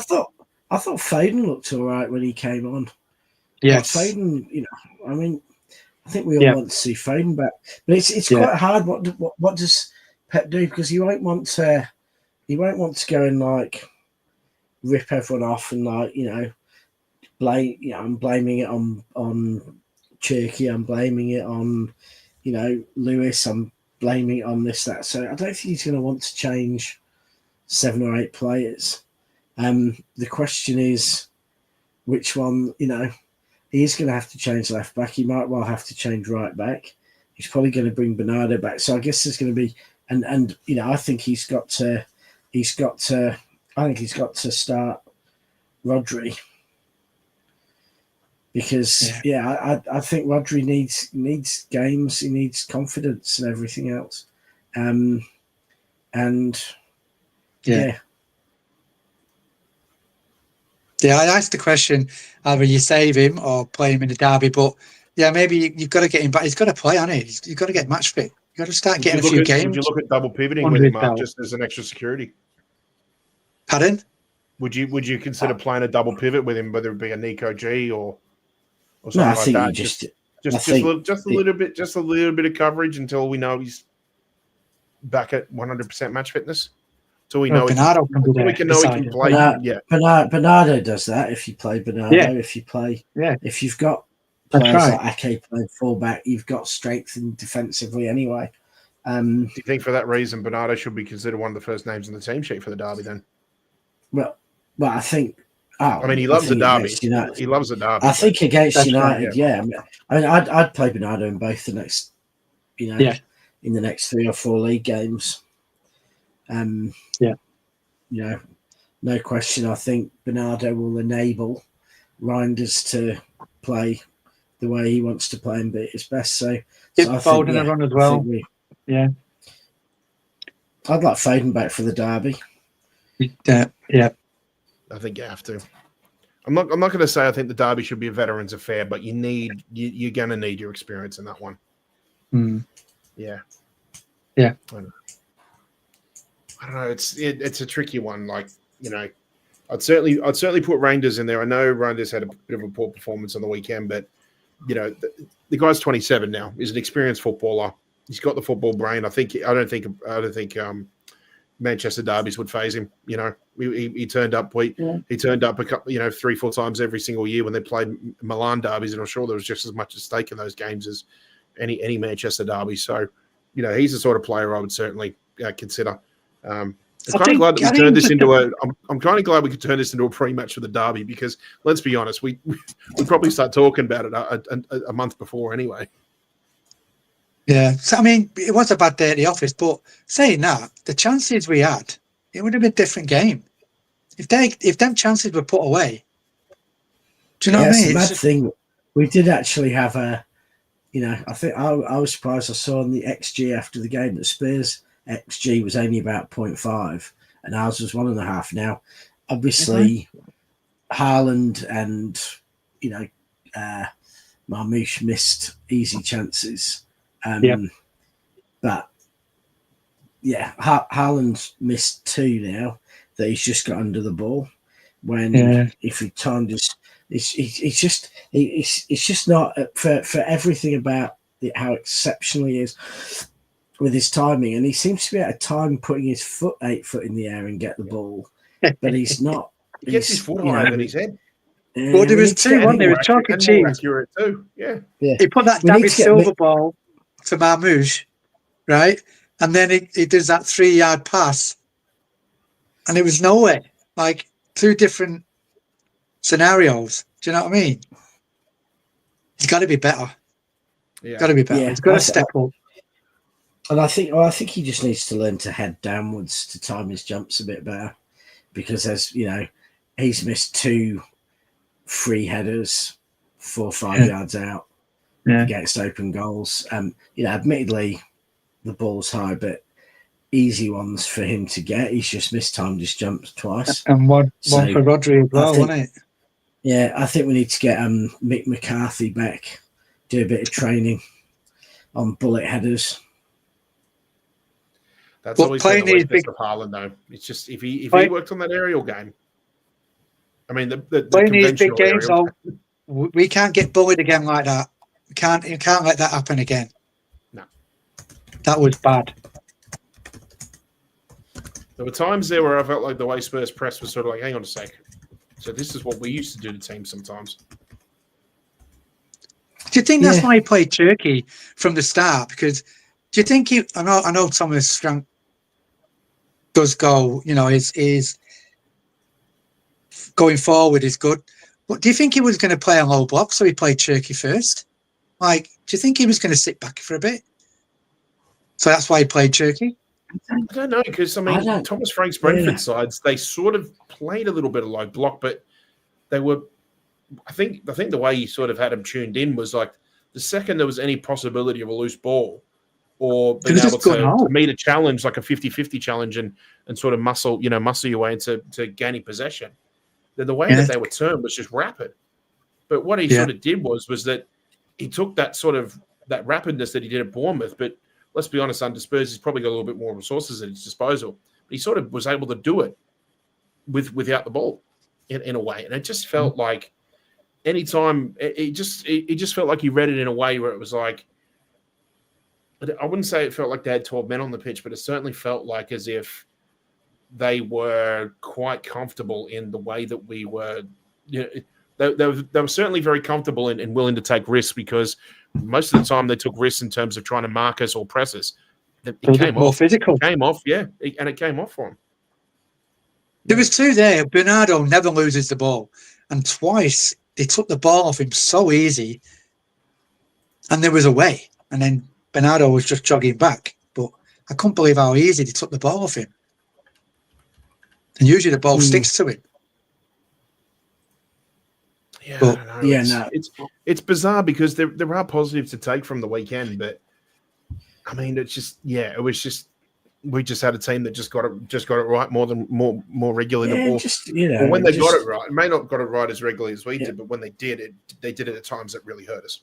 thought Foden looked all right when he came on. Yes, like Foden. I mean, I think we all want to see Foden back, but it's quite hard. What does Pep do? Because he won't want to go and like rip everyone off and I'm blaming it on Cherky. I'm blaming it on, Lewis. I'm blaming it on this, that. So I don't think he's going to want to change 7 or 8 players. The question is, which one, he's going to have to change left back. He might well have to change right back. He's probably going to bring Bernardo back. So I guess there's going to be, I think he's got to start Rodri. Because I think Rodri needs games, he needs confidence and everything else, I asked the question: either you save him or play him in the derby. But maybe you've got to get him back. He's got to play, hasn't he? You've got to get match fit. You've got to start getting a few games. Would you look at double pivoting with him, Mark, just as an extra security? Pardon? Would you consider playing a double pivot with him, whether it be a Nico G or something I like think that? just a little bit of coverage until we know he's back at 100% match fitness. So we know Bernardo he can play. Bernardo does that. If you play Bernardo, if you've got players like Ake playing fullback, you've got strength in defensively anyway. Do you think for that reason Bernardo should be considered one of the first names in the team sheet for the derby then? Well, I think. He loves the derby. He loves the derby. I think against United, I'd play Bernardo in both the next, in the next 3 or 4 league games. No question. I think Bernardo will enable Reinders to play the way he wants to play and be at his best. So Give I Foden think, a run as well. Yeah. I'd like Foden back for the derby. Yeah. I think you have to. I'm not going to say I think the derby should be a veterans affair, but you're going to need your experience in that one. Mm. Yeah. Yeah. I don't know. It's a tricky one. Like, you know, I'd certainly put Reinders in there. I know Reinders had a bit of a poor performance on the weekend, but you know, the guy's 27 now. He's an experienced footballer. He's got the football brain. I don't think Manchester derbies would phase him. You know, he turned up. He turned up a couple, 3-4 times every single year when they played Milan derbies, and I'm sure there was just as much at stake in those games as any Manchester derby. So, you know, he's the sort of player I would certainly consider. I'm kind of glad that we turned this into I'm kind of glad we could turn this into a pre-match for the derby, because let's be honest, we probably start talking about it a month before anyway. Yeah, so I mean, it was a bad day at the office, but saying that, the chances we had, it would have been a different game. If them chances were put away, do you know what I mean? It's a mad thing. We did actually have I think I was surprised. I saw on the XG after the game that Spurs XG was only about 0.5 and ours was 1.5. Now, obviously, Haaland and Marmoush missed easy chances. But yeah, Haaland's missed 2 now that he's just got under the ball. When if he timed his, it's just not for everything about how exceptional he is with his timing, and he seems to be at a time putting his foot 8 foot in the air and get the ball, but he's not. He gets his foot higher than his head. Well, there was 2, wasn't there? It was chalk and cheese. Accurate too. Yeah. He put that David Silva ball to Marmoush, right? And then he does that 3-yard pass, and it was nowhere. Like 2 different scenarios. Do you know what I mean? He's got to be better. Yeah. Got to be better. Yeah, he's got to step up. And I think he just needs to learn to head downwards to time his jumps a bit better, because he's missed 2 free headers 4 or 5 yards out against open goals. Admittedly, the ball's high, but easy ones for him to get. He's just mistimed his jumps twice. And one for Rodri as well, wasn't it? Yeah, I think we need to get Mick McCarthy back, do a bit of training on bullet headers. That's always been the weakness of Haaland, though. It's just if he worked on that aerial game. I mean, the playing these big games, aerial... we can't get bullied again like that. You can't let that happen again. No, that was bad. There were times there where I felt like the way Spurs press was sort of like, hang on a sec. So this is what we used to do to teams sometimes. Do you think that's why he played Turkey from the start? Because do you think I know Thomas Frank does go, is going forward is good. But do you think he was going to play on low block, so he played Turkey first? Like, do you think he was going to sit back for a bit? So that's why he played Turkey? I don't know, because Thomas Frank's Brentford sides, they sort of played a little bit of low block, but they were. I think the way he sort of had them tuned in was like the second there was any possibility of a loose ball or being able to meet a challenge, like a 50-50 challenge, and sort of muscle your way into gaining possession. Then the way that they were turned was just rapid. But what he sort of did was that he took that rapidness that he did at Bournemouth, but let's be honest, under Spurs, he's probably got a little bit more resources at his disposal. But he sort of was able to do it without the ball in a way. And it just felt like anytime, it just felt like he read it in a way where it was like, I wouldn't say it felt like they had 12 men on the pitch, but it certainly felt like as if they were quite comfortable in the way that we were. They were certainly very comfortable and willing to take risks, because most of the time they took risks in terms of trying to mark us or press us. It came more off. physical. It came off, and it came off for him. There was 2 there. Bernardo never loses the ball, and twice they took the ball off him so easy, and there was a way, and then Bernardo was just jogging back. But I couldn't believe how easy they took the ball off him. And usually the ball sticks to him. Yeah, But, I don't know. Yeah, It's bizarre because there are positives to take from the weekend, but I mean, it's just it was just we just had a team that just got it right more regularly. yeah, Or just when they got it right, it may not got it right as regularly as we yeah. did, but when they did it, they did it at times that really hurt us.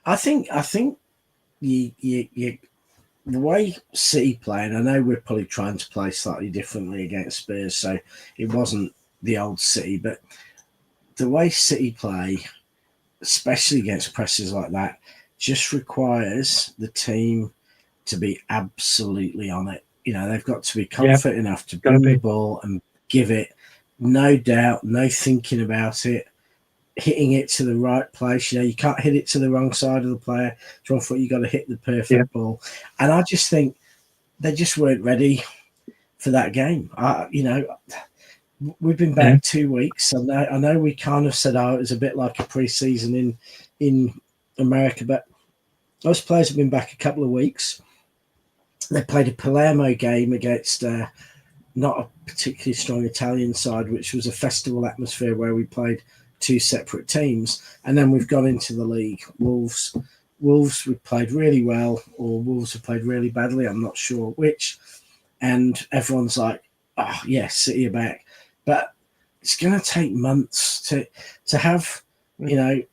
I think you the way City play, and I know we're probably trying to play slightly differently against Spurs, so it wasn't the old City, but the way City play, especially against presses like that, just requires the team to be absolutely on it. They've got to be confident enough to bring the ball and give it, no doubt, no thinking about it, hitting it to the right place. You can't hit it to the wrong side of the player. You've got to hit the perfect ball. And I just think they just weren't ready for that game. We've been back 2 weeks. I know we kind of said, it was a bit like a pre-season in America, but most players have been back a couple of weeks. They played a Palermo game against not a particularly strong Italian side, which was a festival atmosphere where we played two separate teams. And then we've gone into the league. Wolves, we played really well, or Wolves have played really badly. I'm not sure which. And everyone's like, oh, yes, City are back. But it's going to take months to have, I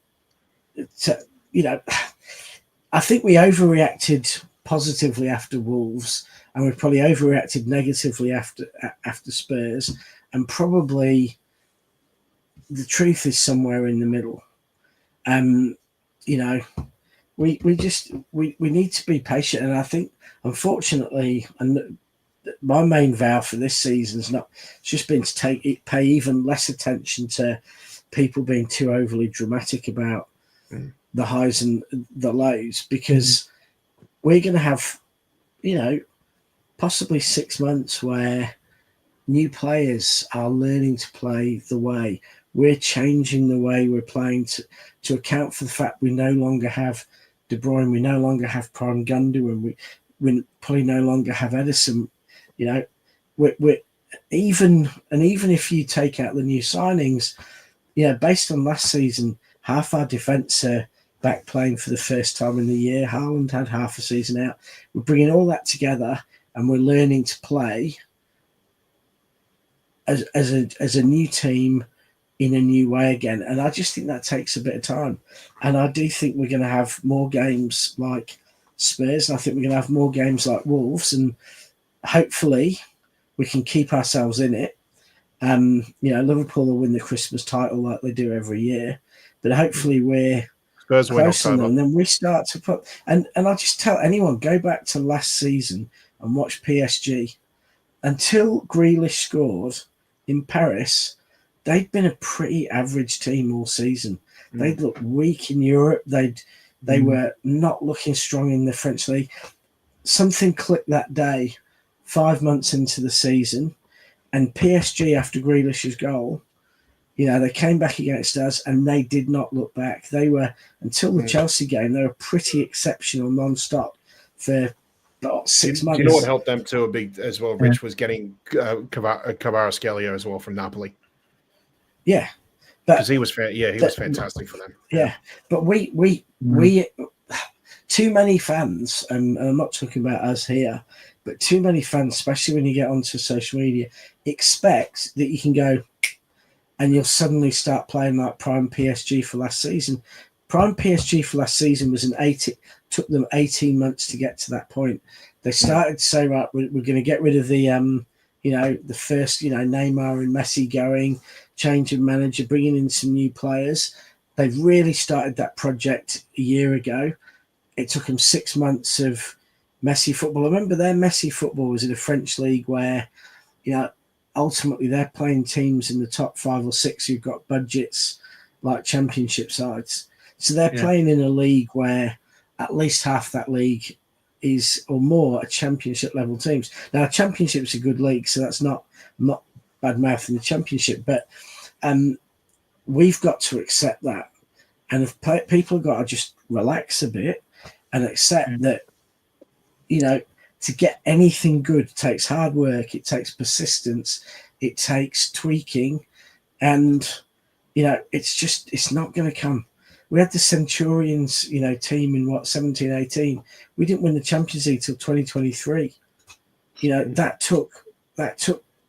think we overreacted positively after Wolves, and we probably overreacted negatively after Spurs, and probably the truth is somewhere in the middle. We need to be patient, and I think, unfortunately, and my main vow for this season has just been to pay even less attention to people being too overly dramatic about the highs and the lows, because we're going to have, possibly 6 months where new players are learning to play the way. We're changing the way we're playing to account for the fact we no longer have De Bruyne, we no longer have Prime Gundogan, we probably no longer have Ederson. We're even if you take out the new signings, based on last season, half our defence are back playing for the first time in the year. Haaland had half a season out. We're bringing all that together, and we're learning to play as a new team in a new way again. And I just think that takes a bit of time. And I do think we're going to have more games like Spurs, and I think we're going to have more games like Wolves, and hopefully we can keep ourselves in it. Liverpool will win the Christmas title like they do every year, but hopefully we're Spurs win October. And then we start to put, and I'll just tell anyone, go back to last season and watch PSG. Until Grealish scored in Paris, they'd been a pretty average team all season. They'd looked weak in Europe. They were not looking strong in the French league. Something clicked that day, 5 months into the season, and PSG, after Grealish's goal, they came back against us and they did not look back. They were, until the Chelsea game, they were pretty exceptional non-stop for 6 months. Do you know what helped them too a big as well, Rich, was getting Kvaratskhelia as well from Napoli. Yeah. Because he was was fantastic for them. Yeah. But we too many fans, and I'm not talking about us here, but too many fans, especially when you get onto social media, expect that you can go and you'll suddenly start playing like Prime PSG for last season. Prime PSG for last season was took them 18 months to get to that point. They started to say, right, we're going to get rid of the the first, Neymar and Messi going, change of manager, bringing in some new players. They've really started that project a year ago. It took them 6 months of Messi football. I remember their Messi football was in a French league where, ultimately they're playing teams in the top 5 or 6 who've got budgets like championship sides. So they're playing in a league where at least half that league is, or more, are championship level teams. Now, championship's a good league, so that's not bad mouthing the championship, but we've got to accept that. And if people have got to just relax a bit and accept that, to get anything good takes hard work, it takes persistence, it takes tweaking, and it's not going to come. We had the Centurions, team in 17, 18. We didn't win the Champions League till 2023. That took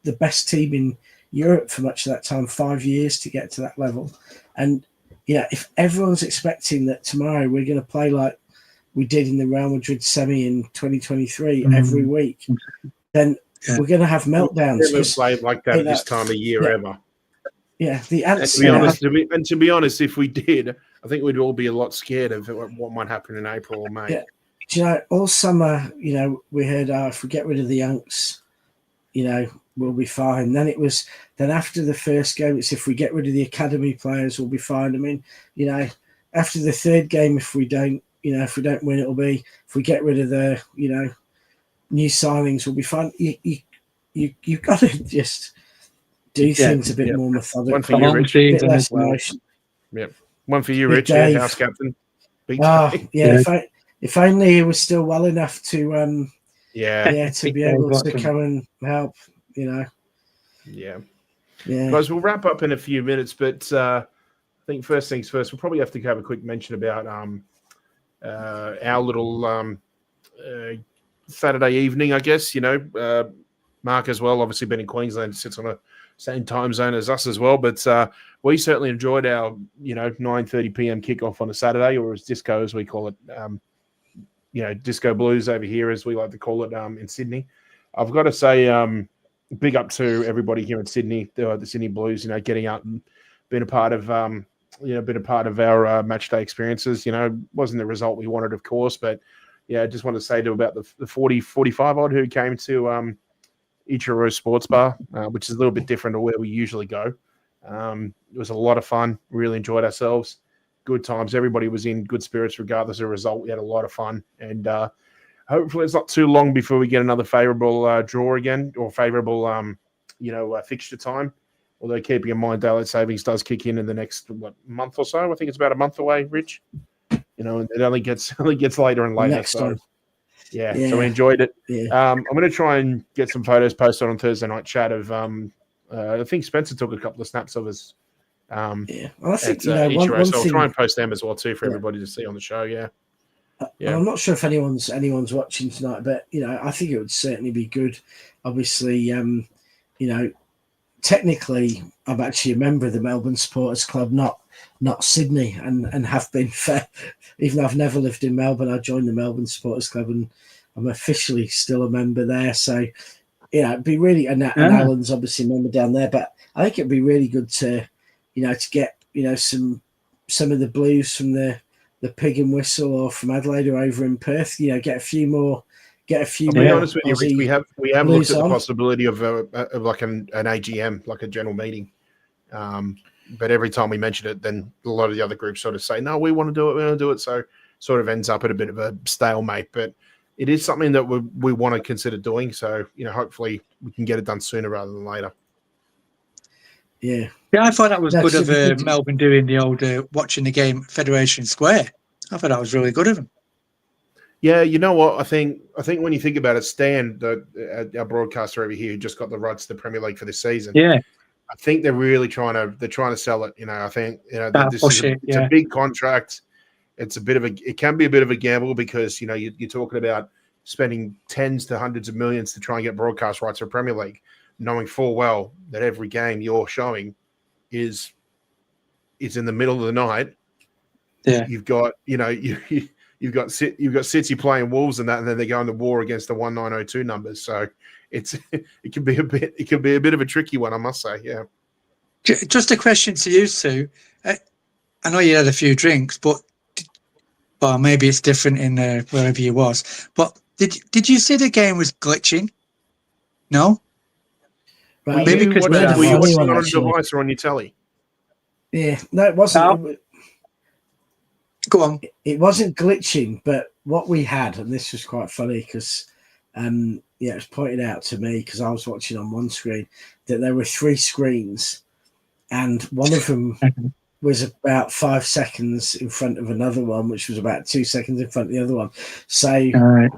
the best team in Europe for much of that time, 5 years to get to that level. And if everyone's expecting that tomorrow we're going to play like we did in the Real Madrid semi in 2023 every week, then we're going to have meltdowns. We've never played like that at this time of year ever. Yeah, the answer. To be honest, if we did, I think we'd all be a lot scared of what might happen in April or May. Yeah. All summer, we heard, if we get rid of the Yanks, we'll be fine. Then after the first game, it's if we get rid of the academy players, we'll be fine. I mean, after the third game, if we don't win, it'll be if we get rid of the, new signings, we'll be fine. You've got to just do things a bit more methodically. One for you, Rich. Less emotion. Yep. One for you, Rich. House captain. If only he was still well enough to to be able to come and help. Yeah. Guys, we'll wrap up in a few minutes, but I think first things first, we'll probably have to have a quick mention about our little Saturday evening, I guess. Mark as well, obviously been in Queensland, sits on a same time zone as us as well, but we certainly enjoyed our 9:30 p.m. kickoff on a Saturday, or as disco as we call it, disco blues over here as we like to call it in Sydney. I've got to say big up to everybody here in Sydney, the Sydney Blues, getting out and being a part of our match day experiences. Wasn't the result we wanted, of course, but I just want to say about the 45 odd who came to Ichiro Sports Bar, which is a little bit different to where we usually go. It was a lot of fun. Really enjoyed ourselves. Good times. Everybody was in good spirits regardless of the result. We had a lot of fun. And hopefully it's not too long before we get another favourable draw again, or favourable, fixture time. Although keeping in mind daylight savings does kick in the next month or so. I think it's about a month away, Rich. It only gets later and later. So we enjoyed it. I'm going to try and get some photos posted on Thursday night chat of I think Spencer took a couple of snaps of us. Well, I think so I'll try and post them as well too for everybody to see on the show. I'm not sure if anyone's watching tonight, but I think it would certainly be good. Obviously, technically, I'm actually a member of the Melbourne Supporters Club, not Sydney, and have been fair. Even though I've never lived in Melbourne, I joined the Melbourne Supporters Club, and I'm officially still a member there. So, it'd be really, and Alan's obviously a member down there, but I think it'd be really good to get some of the Blues from the Pig and Whistle or from Adelaide or over in Perth. Get a few more. I'll be honest with you, Rich, we have looked at the possibility of like an AGM, like a general meeting. But every time we mention it, then a lot of the other groups sort of say, no, we want to do it. So sort of ends up at a bit of a stalemate. But it is something that we want to consider doing. So, hopefully we can get it done sooner rather than later. Yeah. Yeah, I thought that was good of Melbourne doing the old watching the game at Federation Square. I thought that was really good of them. Yeah, you know what? I think when you think about it, Stan, our broadcaster over here, who just got the rights to the Premier League for this season. Yeah. I think they're really trying to sell it. I think it's a big contract. It can be a bit of a gamble because you're talking about spending tens to hundreds of millions to try and get broadcast rights for Premier League, knowing full well that every game you're showing is in the middle of the night. Yeah, you've got you've got City playing Wolves and that, and then they're going to war against the 1902 numbers. So it can be a bit of a tricky one, I must say. Yeah. Just a question to you, Sue. I know you had a few drinks, but maybe it's different in wherever you was. But did you see the game was glitching? No. Right. Maybe because were you watching on a device or on your telly? Yeah. No, it wasn't. No. Go on. It wasn't glitching, but what we had, and this was quite funny because, it was pointed out to me because I was watching on one screen that there were 3 screens, and one of them was about 5 seconds in front of another one, which was about 2 seconds in front of the other one. So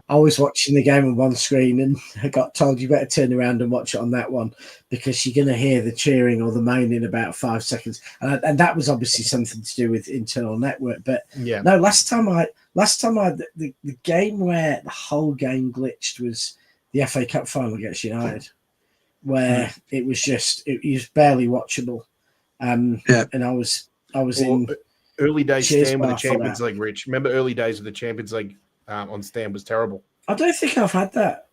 I was watching the game on one screen and I got told you better turn around and watch it on that one because you're going to hear the cheering or the moaning about 5 seconds. And that was obviously something to do with internal network. But no, last time the game where the whole game glitched was the FA Cup final against United, where it was barely watchable. And I was in early days stand with the Champions League, Rich. Remember early days of the Champions League on stand was terrible. I don't think I've had that.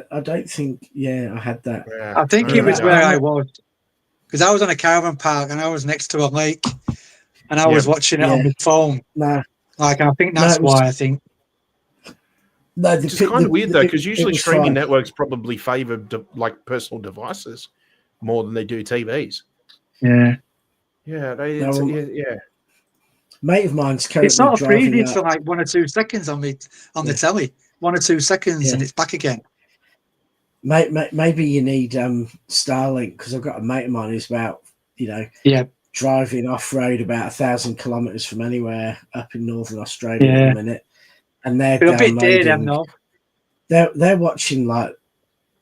I don't think, I had that. Yeah. I think it was where I was, because I was on a caravan park and I was next to a lake and I was watching it on my phone. Like, I think that's why I think. No, it's kind of weird though, because usually streaming networks probably favour like personal devices more than they do TVs. Yeah. Yeah, mate of mine's currently it's not a preview for like 1 or 2 seconds on the telly. 1 or 2 seconds and it's back again. Maybe you need Starlink, because I've got a mate of mine who's about driving off road about 1,000 kilometres from anywhere up in northern Australia in a minute, and they're downloading. They're watching like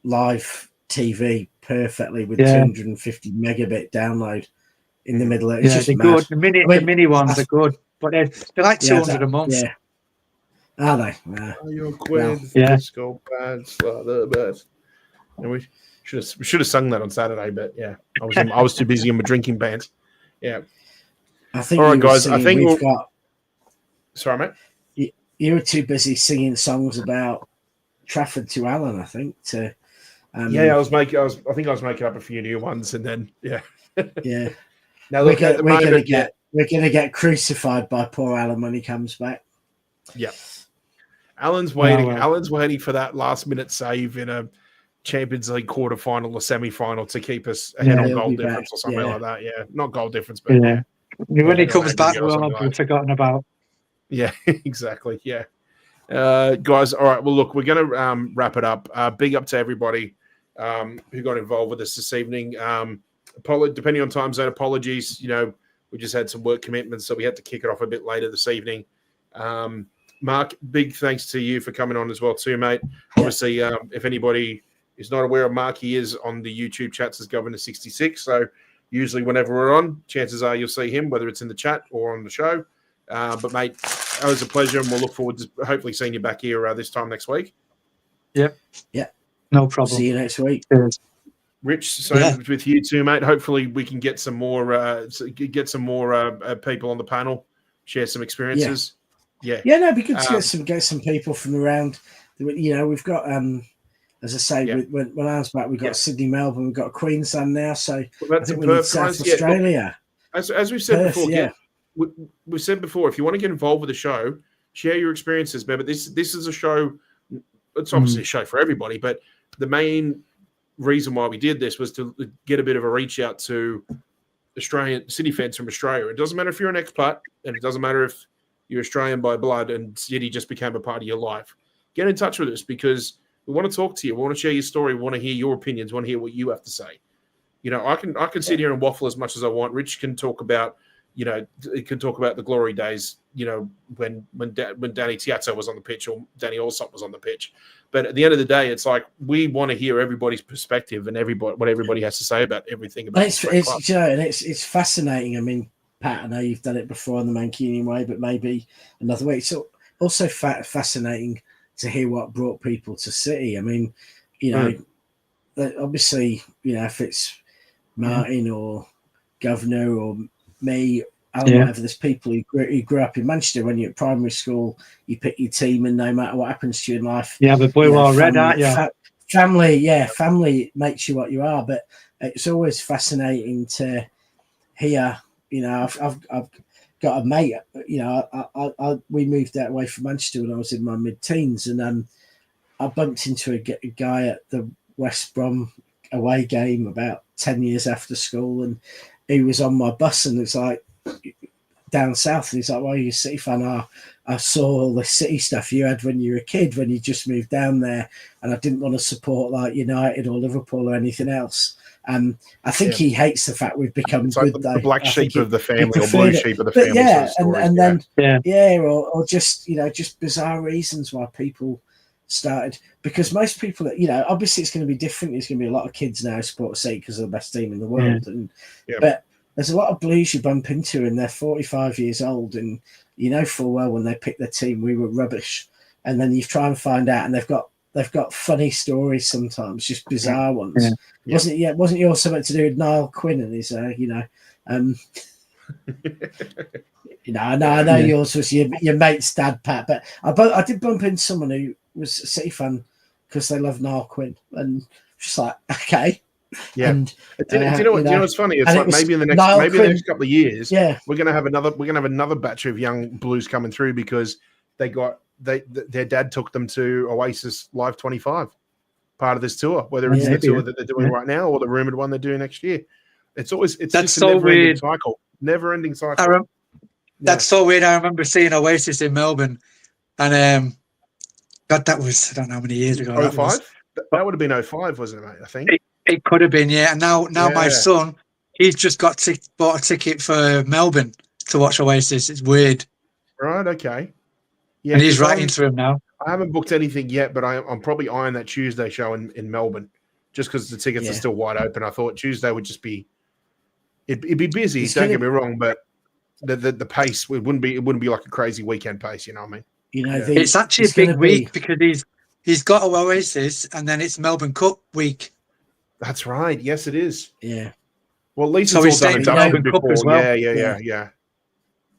live TV perfectly with 250 megabit download in the middle of it. It's just good. The mini ones are good, but they're like 200 a month. Yeah. Are they? Nah. Your quiz, disco pads, the best. And we should have sung that on Saturday, but I was too busy in my drinking pants. Yeah. I think. All right, guys. I think we've got. Sorry, mate. You were too busy singing songs about Trafford to Alan. I think to. I think I was making up a few new ones, and then yeah. Now we're gonna get crucified by poor Alan when he comes back. Yeah. Alan's waiting. Alan's waiting for that last minute save in a Champions League quarterfinal or semi-final to keep us ahead on goal difference or something like that. Yeah, not goal difference, but when he comes back, we'll not be forgotten about. Yeah, exactly. Yeah, guys. All right. Well, look, we're going to wrap it up. Big up to everybody who got involved with us this evening. Depending on time zone, apologies. We just had some work commitments, so we had to kick it off a bit later this evening. Mark, big thanks to you for coming on as well too, mate. Obviously, if anybody is not aware of Mark, he is on the YouTube chats as Governor 66. So usually whenever we're on, chances are you'll see him, whether it's in the chat or on the show. But mate, it was a pleasure, and we'll look forward to hopefully seeing you back here this time next week. Yep. Yeah. No problem. See you next week. Rich, same with you too, mate. Hopefully we can get some more people on the panel, share some experiences. Yeah, no, we could get some people from around. We've got, as I say, when I was back, we've got Sydney, Melbourne, we've got Queensland now. So I think we need South Australia. As we've said before, we've said before, if you want to get involved with the show, share your experiences. Remember, this is a show. It's obviously a show for everybody, but the main reason why we did this was to get a bit of a reach out to Australian City fans from Australia. It doesn't matter if you're an expat, and it doesn't matter if you're Australian by blood and City just became a part of your life. Get in touch with us because we want to talk to you. We want to share your story. We want to hear your opinions. We want to hear what you have to say. I can sit here and waffle as much as I want. Rich can talk about, the glory days, when Danny Tiazzo was on the pitch or Danny Allsop was on the pitch. But at the end of the day, it's like we want to hear everybody's perspective and what everybody has to say about everything. About it's fascinating. I mean, Pat, I know you've done it before on the Mancunian way, but maybe another way. It's also fascinating to hear what brought people to City. I mean, obviously, if it's Martin or Governor or me, whatever, there's people who grew up in Manchester. When you're at primary school, you pick your team, and no matter what happens to you in life, but blue or red, aren't you? Family makes you what you are. But it's always fascinating to hear. I've got a mate. We moved that away from Manchester when I was in my mid-teens, and I bumped into a guy at the West Brom away game about 10 years after school, and he was on my bus, and it's like down south. And he's like, "Why are you a City fan?" I saw all the City stuff you had when you were a kid, when you just moved down there, and I didn't want to support like United or Liverpool or anything else. I think he hates the fact we've become it's good. like though. the black I sheep think of the family, or blue sheep of the family. Yeah, sort of and stories, then or just just bizarre reasons why people started. Because most people, obviously it's going to be different. There's going to be a lot of kids now who support City because they're the best team in the world, but there's a lot of Blues you bump into, and they're 45 years old, and you know full well when they picked their team we were rubbish, and then you try and find out, and they've got funny stories sometimes, just bizarre ones. Wasn't yours something to do with Niall Quinn and his I know yours was your mate's dad, Pat, but I did bump into someone who was a City fan because they love Niall Quinn, and just like, okay. Yeah. And do you know what's funny? It's like maybe in the next couple of years, we're gonna have another batch of young Blues coming through, because their dad took them to Oasis Live 25, part of this tour, whether it's the tour that they're doing right now or the rumored one they're doing next year. It's just a never ending cycle. That's so weird. I remember seeing Oasis in Melbourne, and God, that was, I don't know how many years ago. 05? That would have been 05, wasn't it, mate? I think it could have been, yeah. And now my son, he's just bought a ticket for Melbourne to watch Oasis. It's weird. Right, okay. Yeah, and he's writing to him now. I haven't booked anything yet, but I'm probably eyeing that Tuesday show in Melbourne, just because the tickets are still wide open. I thought Tuesday would just be, it'd be busy. Don't get me wrong, but the pace, it wouldn't be like a crazy weekend pace. You know what I mean? It's actually a big week because he's got Oasis, and then it's Melbourne Cup week. That's right. Yes, it is. Yeah. Well, at least it's all done and dusted before. As well. Yeah.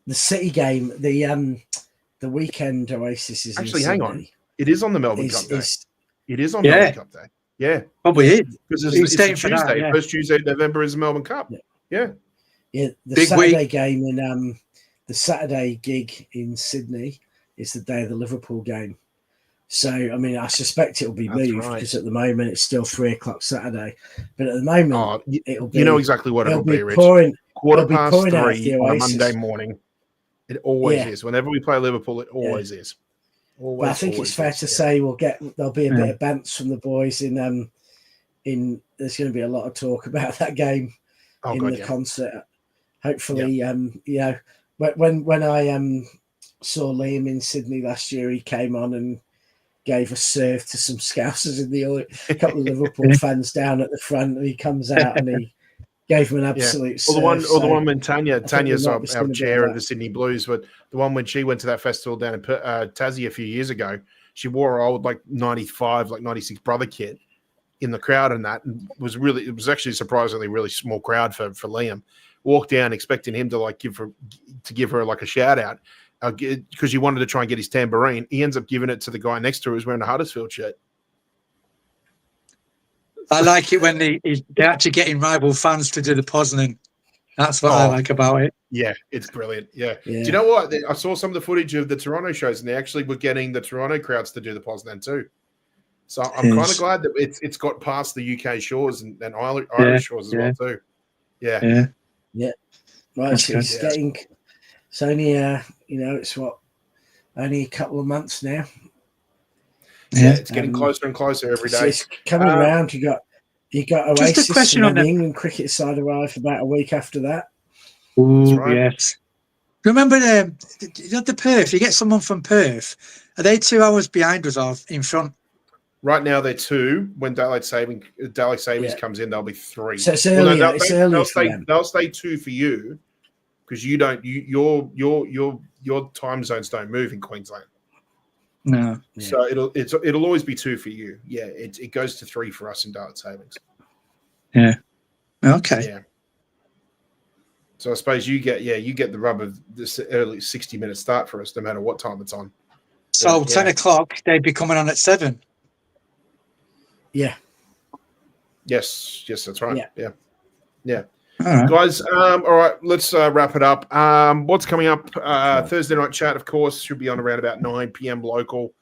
The City game, the weekend Oasis is actually, hang on. It is on the Melbourne Cup Day. It is on Melbourne Cup Day. Yeah. Probably is. Because it's Tuesday. First Tuesday of November is the Melbourne Cup. Yeah. Yeah. The big Saturday week. Game in the Saturday gig in Sydney is the day of the Liverpool game. So, I mean, I suspect it'll be moved because at the moment it's still 3:00 Saturday. But at the moment, it'll be. You know exactly what it'll be, Rich. Quarter past 3 on a Monday morning. It always is. Whenever we play Liverpool, it always is. But I think it's fair to say there'll be a bit of bants from the boys in. There's going to be a lot of talk about that game in the concert. Hopefully, when I saw Liam in Sydney last year, he came on and gave a serve to some Scousers in the audience, a couple of Liverpool fans down at the front, and he comes out and he gave them an absolute serve. The one when Tanya's our chair of the Sydney Blues, but the one when she went to that festival down in Tassie a few years ago, she wore her old 95, 96 brother kit in the crowd, and that it was actually surprisingly really small crowd for Liam. Walked down expecting him to give her a shout out. Because he wanted to try and get his tambourine. He ends up giving it to the guy next to her who's wearing a Huddersfield shirt. I like it when they're actually getting rival fans to do the Poznan. That's what I like about it. Yeah, it's brilliant. Yeah. Do you know what? I saw some of the footage of the Toronto shows, and they actually were getting the Toronto crowds to do the Poznan too. So I'm kind of glad that it's got past the UK shores and Irish shores as well too. Yeah. Right, so it's getting... It's only, it's only a couple of months now. Yeah, it's getting closer and closer every day. It's coming around. You got Oasis, just a question on the England cricket side arrived about a week after that. Oh, right. Yes. Remember the Perth? You get someone from Perth. Are they 2 hours behind us or in front? Right now they're 2. When daylight savings comes in, they'll be 3. So it's earlier. They'll stay 2 for you. Because your time zones don't move in Queensland. No. So it'll always be 2 for you. Yeah, it goes to 3 for us in daylight savings. Yeah. Okay. Yeah. So I suppose you get the rub of this early 60-minute start for us, no matter what time it's on. So 10 o'clock, they'd be coming on at 7. Yeah. Yes, that's right. Yeah. All right. Guys, all right, let's wrap it up. What's coming up? Thursday night chat, of course, should be on around about 9 p.m. local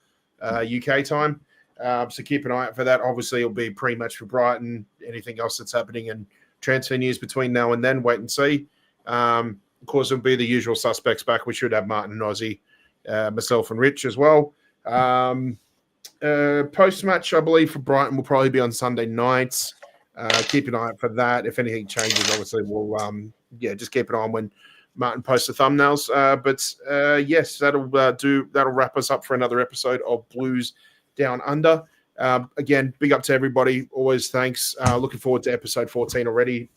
UK time. So keep an eye out for that. Obviously, it'll be pre-match for Brighton. Anything else that's happening and transfer news between now and then, wait and see. of course, it'll be the usual suspects back. We should have Martin and Ozzy, myself and Rich as well. Post-match, I believe, for Brighton will probably be on Sunday nights. Keep an eye out for that. If anything changes, obviously, we'll just keep an eye on when Martin posts the thumbnails. Yes, that'll wrap us up for another episode of Blues Down Under. Again, big up to everybody. Always thanks. Looking forward to episode 14 already.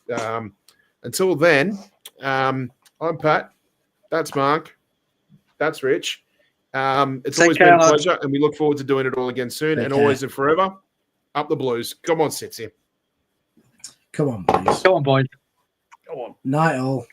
Until then, I'm Pat. That's Mark. That's Rich. It's always been a pleasure, and we look forward to doing it all again soon. And always and forever, up the Blues. Come on, Sitsy. Come on, boys. Come on, boys. Go on. Night all.